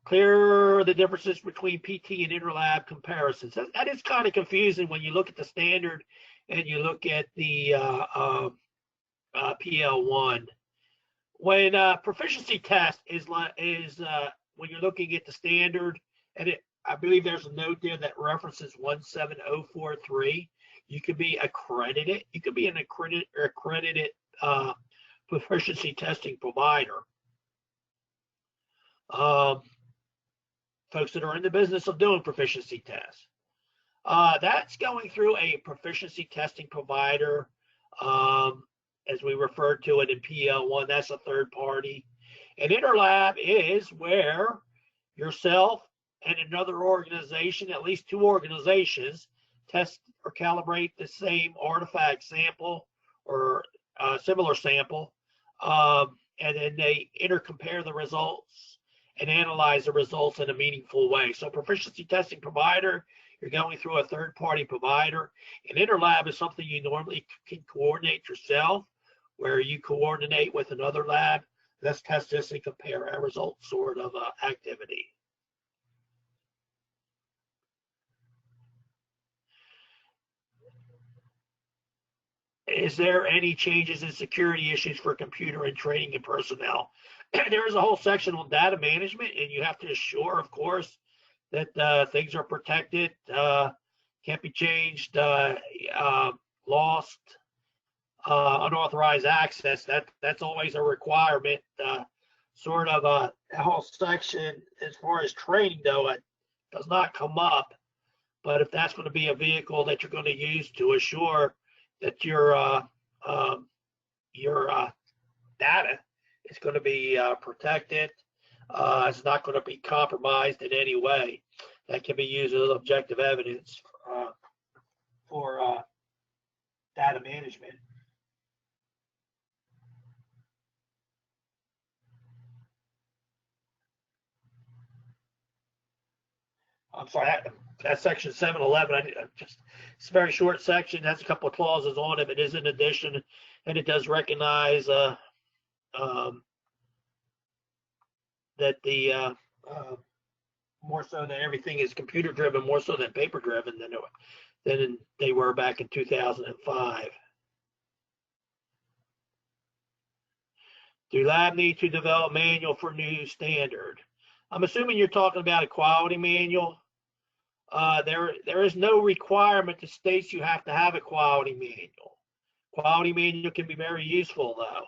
Clear the differences between PT and interlab comparisons. That is kind of confusing when you look at the standard and you look at the PL1. When proficiency test is when you're looking at the standard, and I believe there's a note there that references 17043. You could be accredited. You could be an accredited proficiency testing provider. Folks that are in the business of doing proficiency tests. That's going through a proficiency testing provider, as we refer to it in PL1. That's a third party. An interlab is where yourself and another organization, at least two organizations, test or calibrate the same artifact sample or similar sample, and then they intercompare the results and analyze the results in a meaningful way. So proficiency testing provider, you're going through a third-party provider. An interlab is something you normally can coordinate yourself, where you coordinate with another lab. Let's test this and compare our results sort of activity. Is there any changes in security issues for computer and training and personnel? There is a whole section on data management, and you have to assure, of course, that things are protected, can't be changed, lost, unauthorized access. That's always a requirement. Sort of a whole section as far as training, though, it does not come up. But if that's going to be a vehicle that you're going to use to assure that your data is going to be protected, it's not going to be compromised in any way, that can be used as objective evidence for data management. I'm sorry, that's section 711. It's a very short section. It has a couple of clauses on it. It is an addition, and it does recognize that the more so that everything is computer driven, more so than paper driven than they were back in 2005. Do lab need to develop manual for new standard? I'm assuming you're talking about a quality manual. There is no requirement that states you have to have a quality manual. Quality manual can be very useful, though.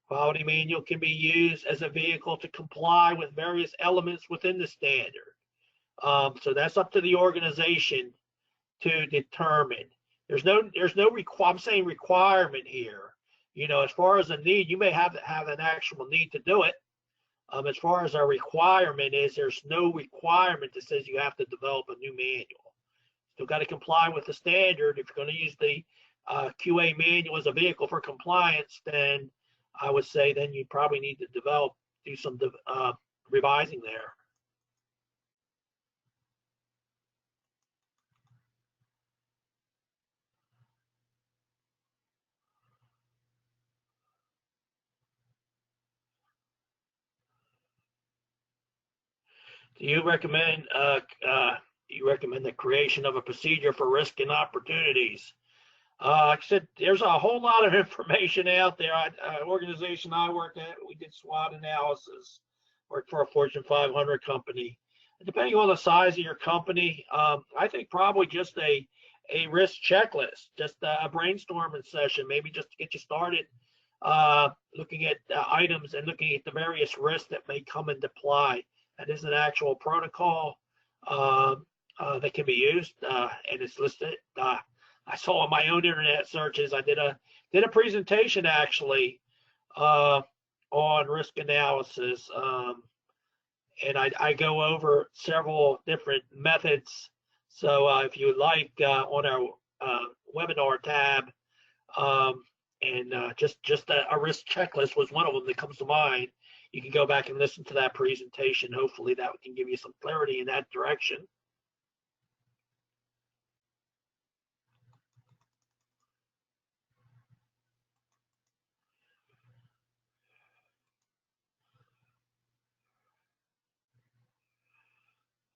Quality manual can be used as a vehicle to comply with various elements within the standard. So that's up to the organization to determine. There's no I'm saying requirement here. You know, as far as a need, you may have an actual need to do it. As far as our requirement is, there's no requirement that says you have to develop a new manual. Still got to comply with the standard. If you're going to use the QA manual as a vehicle for compliance, then I would say then you probably need to do some revising there. Do you recommend the creation of a procedure for risk and opportunities? Like I said, there's a whole lot of information out there. Organization I worked at, we did SWOT analysis, worked for a Fortune 500 company. Depending on the size of your company, I think probably just a risk checklist, just a brainstorming session, maybe just to get you started, looking at items and looking at the various risks that may come into play. That is an actual protocol that can be used, and it's listed. I saw in my own internet searches. I did a presentation actually on risk analysis, and I go over several different methods. So if you would like, on our webinar tab, and just a risk checklist was one of them that comes to mind. You can go back and listen to that presentation. Hopefully that can give you some clarity in that direction.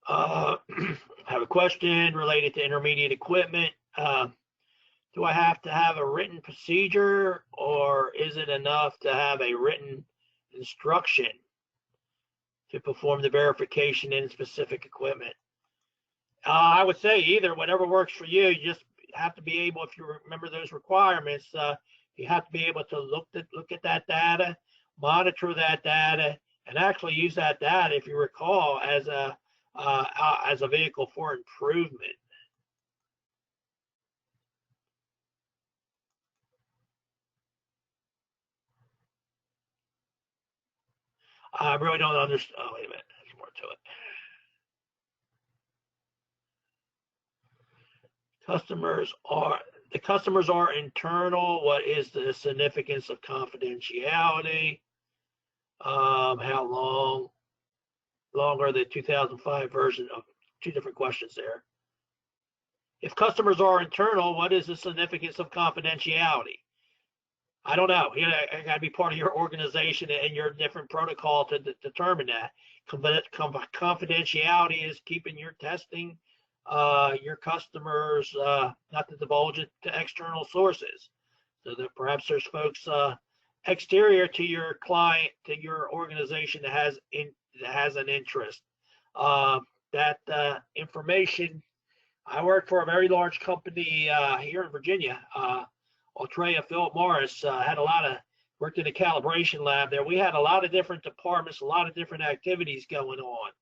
I have a question related to intermediate equipment. Do I have to have a written procedure, or is it enough to have a written instruction to perform the verification in specific equipment? I would say either, whatever works for you. You just have to be able, if you remember those requirements, you have to be able to look at that data, monitor that data, and actually use that data, if you recall, as a vehicle for improvement. I really don't understand. Oh, wait a minute. There's more to it. The customers are internal. What is the significance of confidentiality? How long are the 2005 version of two different questions there? If customers are internal, what is the significance of confidentiality? I don't know. You know, it got to be part of your organization and your different protocol to determine that. Confidentiality is keeping your testing, your customers, not to divulge it to external sources. So that perhaps there's folks exterior to your client, to your organization that has an interest. That information. I worked for a very large company here in Virginia. Altria Philip Morris had worked in a calibration lab there. We had a lot of different departments, a lot of different activities going on.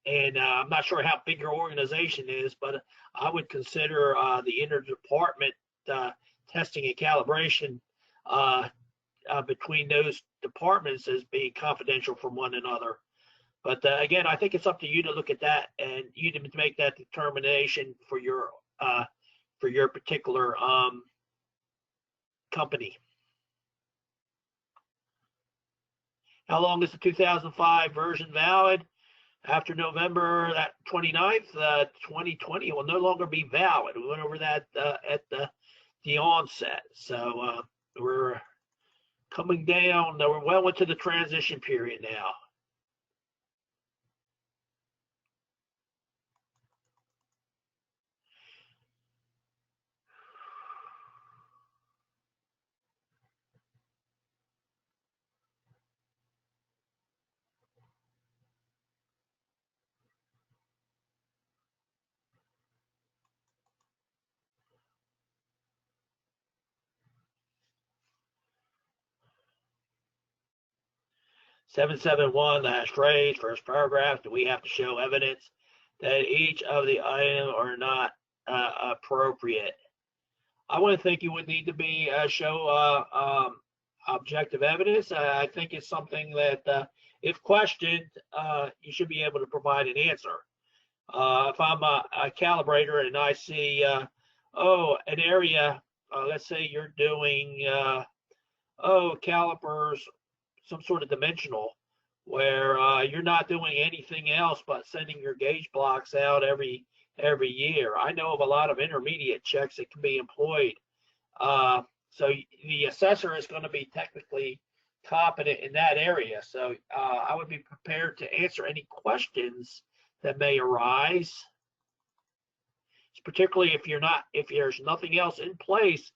And I'm not sure how big your organization is, but I would consider the interdepartment testing and calibration between those departments as being confidential from one another. But again, I think it's up to you to look at that and you to make that determination for your particular company. How long is the 2005 version valid? After November 29th, 2020, it will no longer be valid. We went over that at the onset. So we're coming down. We're well into the transition period now. (771) first paragraph. Do we have to show evidence that each of the items are not appropriate? I wouldn't think you would need to show objective evidence. I think it's something that, if questioned, you should be able to provide an answer. If I'm a calibrator and I see, an area, let's say you're doing, calipers, some sort of dimensional. where you're not doing anything else but sending your gauge blocks out every year. I know of a lot of intermediate checks that can be employed. So the assessor is going to be technically competent in that area. So I would be prepared to answer any questions that may arise, particularly if there's nothing else in place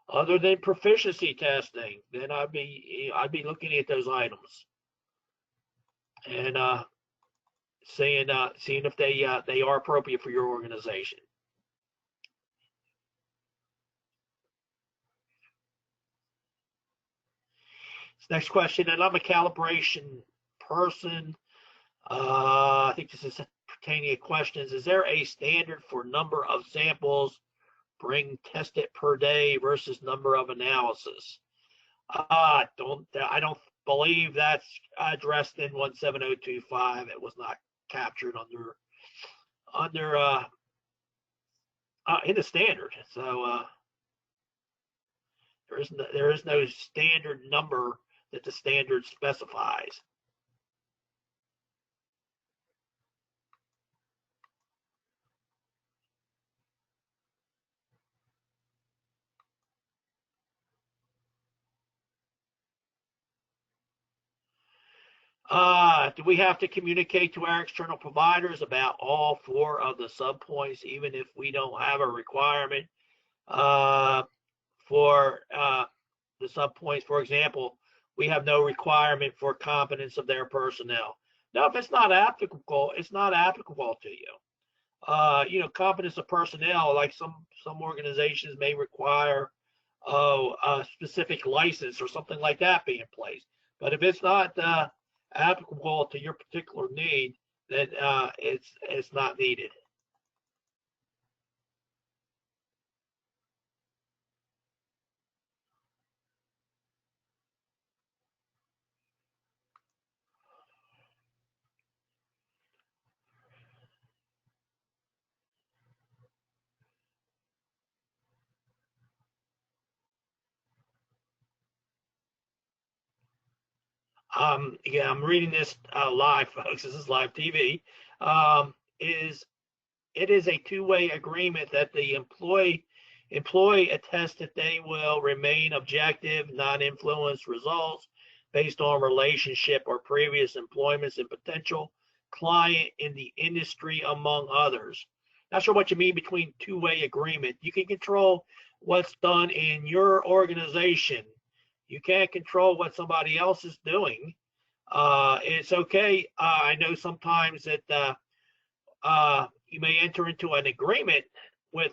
other than proficiency testing. Then I'd be looking at those items and seeing if they are appropriate for your organization. Next question, and I'm a calibration person. I think this is pertaining to questions. Is there a standard for number of samples being tested per day versus number of analysis? I don't believe that's addressed in 17025. It was not captured under in the standard. So there is no standard number that the standard specifies. Do we have to communicate to our external providers about all 4 of the subpoints, even if we don't have a requirement for the subpoints? For example, we have no requirement for competence of their personnel. Now, if it's not applicable, it's not applicable to you. Competence of personnel, like some organizations may require a specific license or something like that be in place. But if it's not applicable to your particular need, then it's not needed. Yeah, I'm reading this live, folks. This is live TV. It is a two-way agreement that the employee attests that they will remain objective, not influence results based on relationship or previous employments and potential client in the industry, among others. Not sure what you mean between two-way agreement. You can control what's done in your organization. You can't control what somebody else is doing. It's okay. I know sometimes that you may enter into an agreement with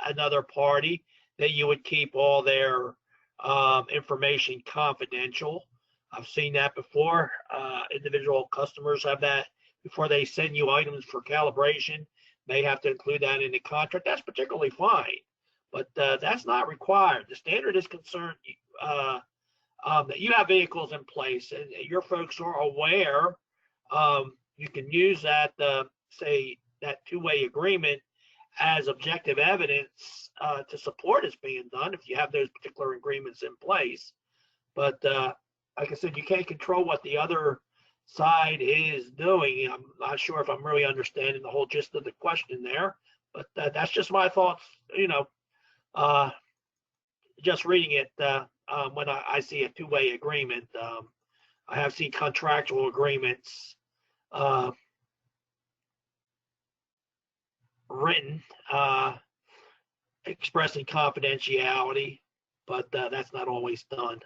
another party that you would keep all their information confidential. I've seen that before. Individual customers have that before they send you items for calibration. They have to include that in the contract. That's particularly fine, but that's not required. The standard is concerned that you have vehicles in place and your folks are aware. You can use that, say, that two-way agreement as objective evidence to support it's being done if you have those particular agreements in place. But like I said, you can't control what the other side is doing. I'm not sure if I'm really understanding the whole gist of the question there, but that's just my thoughts, just reading it when I see a two-way agreement. I have seen contractual agreements written expressing confidentiality, but that's not always done.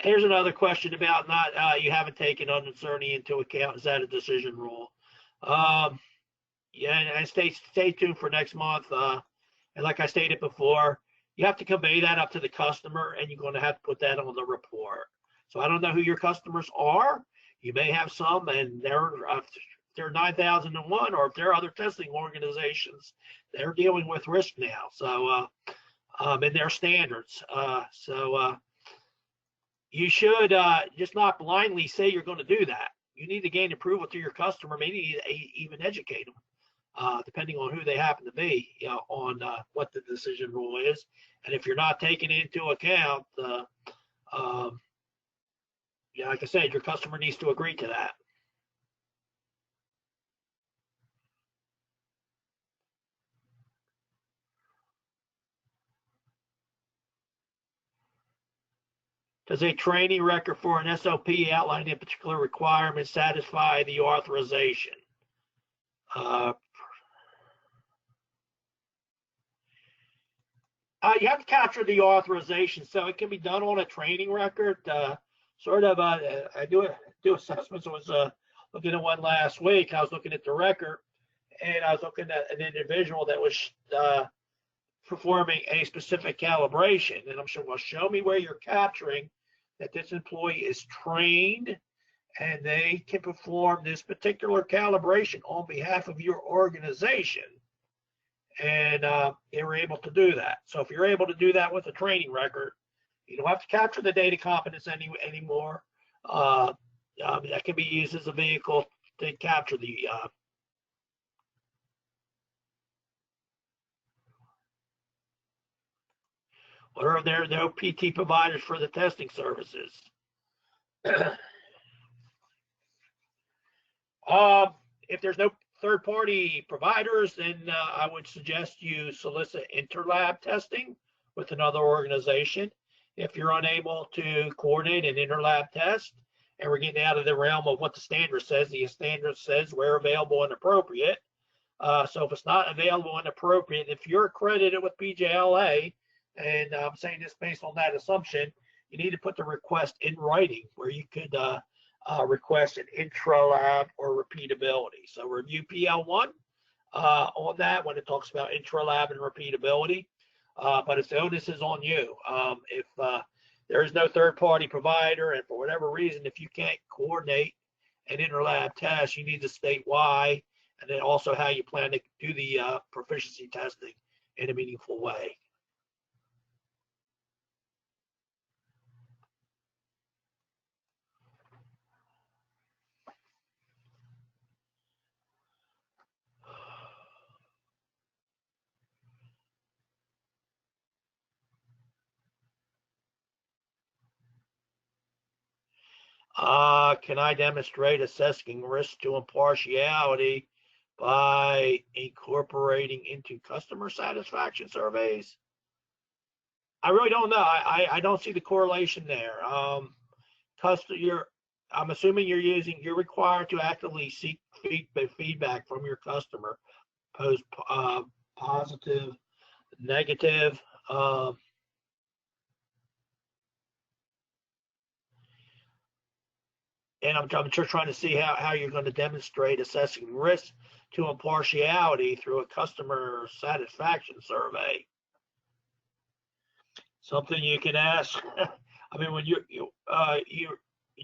Here's another question about you haven't taken uncertainty into account. Is that a decision rule? Yeah, and stay tuned for next month. And like I stated before, you have to convey that up to the customer, and you're going to have to put that on the report. So I don't know who your customers are. You may have some, and they're 9001, or if they're other testing organizations, they're dealing with risk now. So in their standards. You should just not blindly say you're going to do that. You need to gain approval to your customer, maybe even educate them depending on who they happen to be, on what the decision rule is. And if you're not taking into account, yeah, like I said, your customer needs to agree to that. Does a training record for an SOP outlining a particular requirement satisfy the authorization? You have to capture the authorization, so it can be done on a training record. I do assessments. I was looking at one last week. I was looking at the record, and I was looking at an individual that was performing a specific calibration. And I'm sure, well, show me where you're capturing that this employee is trained and they can perform this particular calibration on behalf of your organization. And they were able to do that. So if you're able to do that with a training record, you don't have to capture the data competence anymore. That can be used as a vehicle to capture the what are there no PT providers for the testing services? If there's no third-party providers, then I would suggest you solicit interlab testing with another organization. If you're unable to coordinate an interlab test, and we're getting out of the realm of what the standard says where available and appropriate. So if it's not available and appropriate, if you're accredited with PJLA, and I'm saying this based on that assumption, you need to put the request in writing where you could request an intra-lab or repeatability. So review PL1 on that when it talks about intra-lab and repeatability, but its onus is on you. If there is no third-party provider, and for whatever reason, if you can't coordinate an interlab test, you need to state why, and then also how you plan to do the proficiency testing in a meaningful way. Can I demonstrate assessing risk to impartiality by incorporating into customer satisfaction surveys? I really don't know. I don't see the correlation there. I'm assuming you're required to actively seek feedback from your customer, positive, negative. And I'm just trying to see how you're going to demonstrate assessing risk to impartiality through a customer satisfaction survey. Something you can ask. I mean, when you're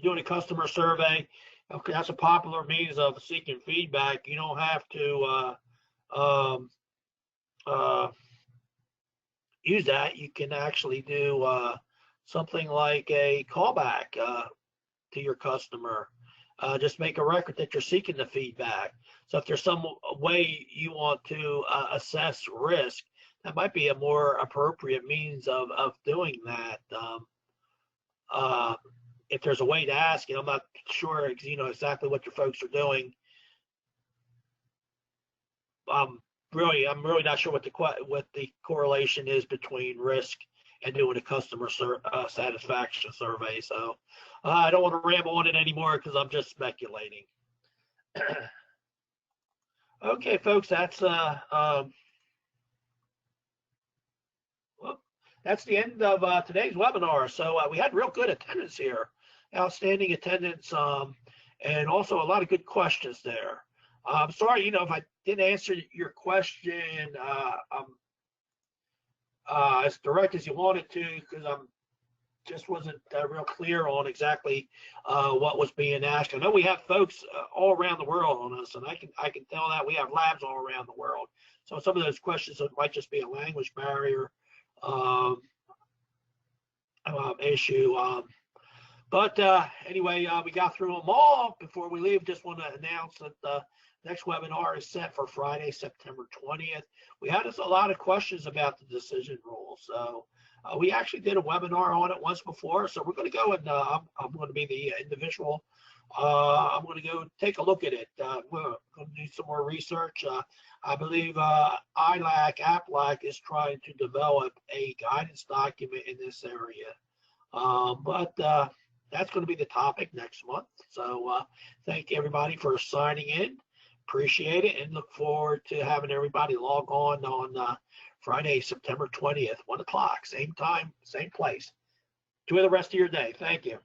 doing a customer survey, okay, that's a popular means of seeking feedback. You don't have to use that. You can actually do something like a callback to your customer. Just make a record that you're seeking the feedback. So if there's some way you want to assess risk, that might be a more appropriate means of doing that. If there's a way to ask, I'm not sure exactly what your folks are doing. I'm really not sure what the correlation is between risk and doing a customer satisfaction survey. So I don't want to ramble on it anymore because I'm just speculating. Okay, folks, that's the end of today's webinar. So we had real good attendance here, outstanding attendance, and also a lot of good questions there. I'm sorry, if I didn't answer your question as direct as you wanted to, because I'm just wasn't real clear on exactly what was being asked. I know we have folks all around the world on us, and I can tell that we have labs all around the world. So some of those questions might just be a language barrier issue. But anyway, we got through them all. Before we leave, just want to announce that the next webinar is set for Friday, September 20th. We had a lot of questions about the decision rules. So we actually did a webinar on it once before. So we're going to go and I'm going to be the individual. I'm going to go take a look at it. We're going to do some more research. I believe ILAC, APLAC is trying to develop a guidance document in this area. But that's going to be the topic next month. So thank everybody for signing in. Appreciate it, and look forward to having everybody log on Friday, September 20th, 1 o'clock, same time, same place. Enjoy the rest of your day. Thank you.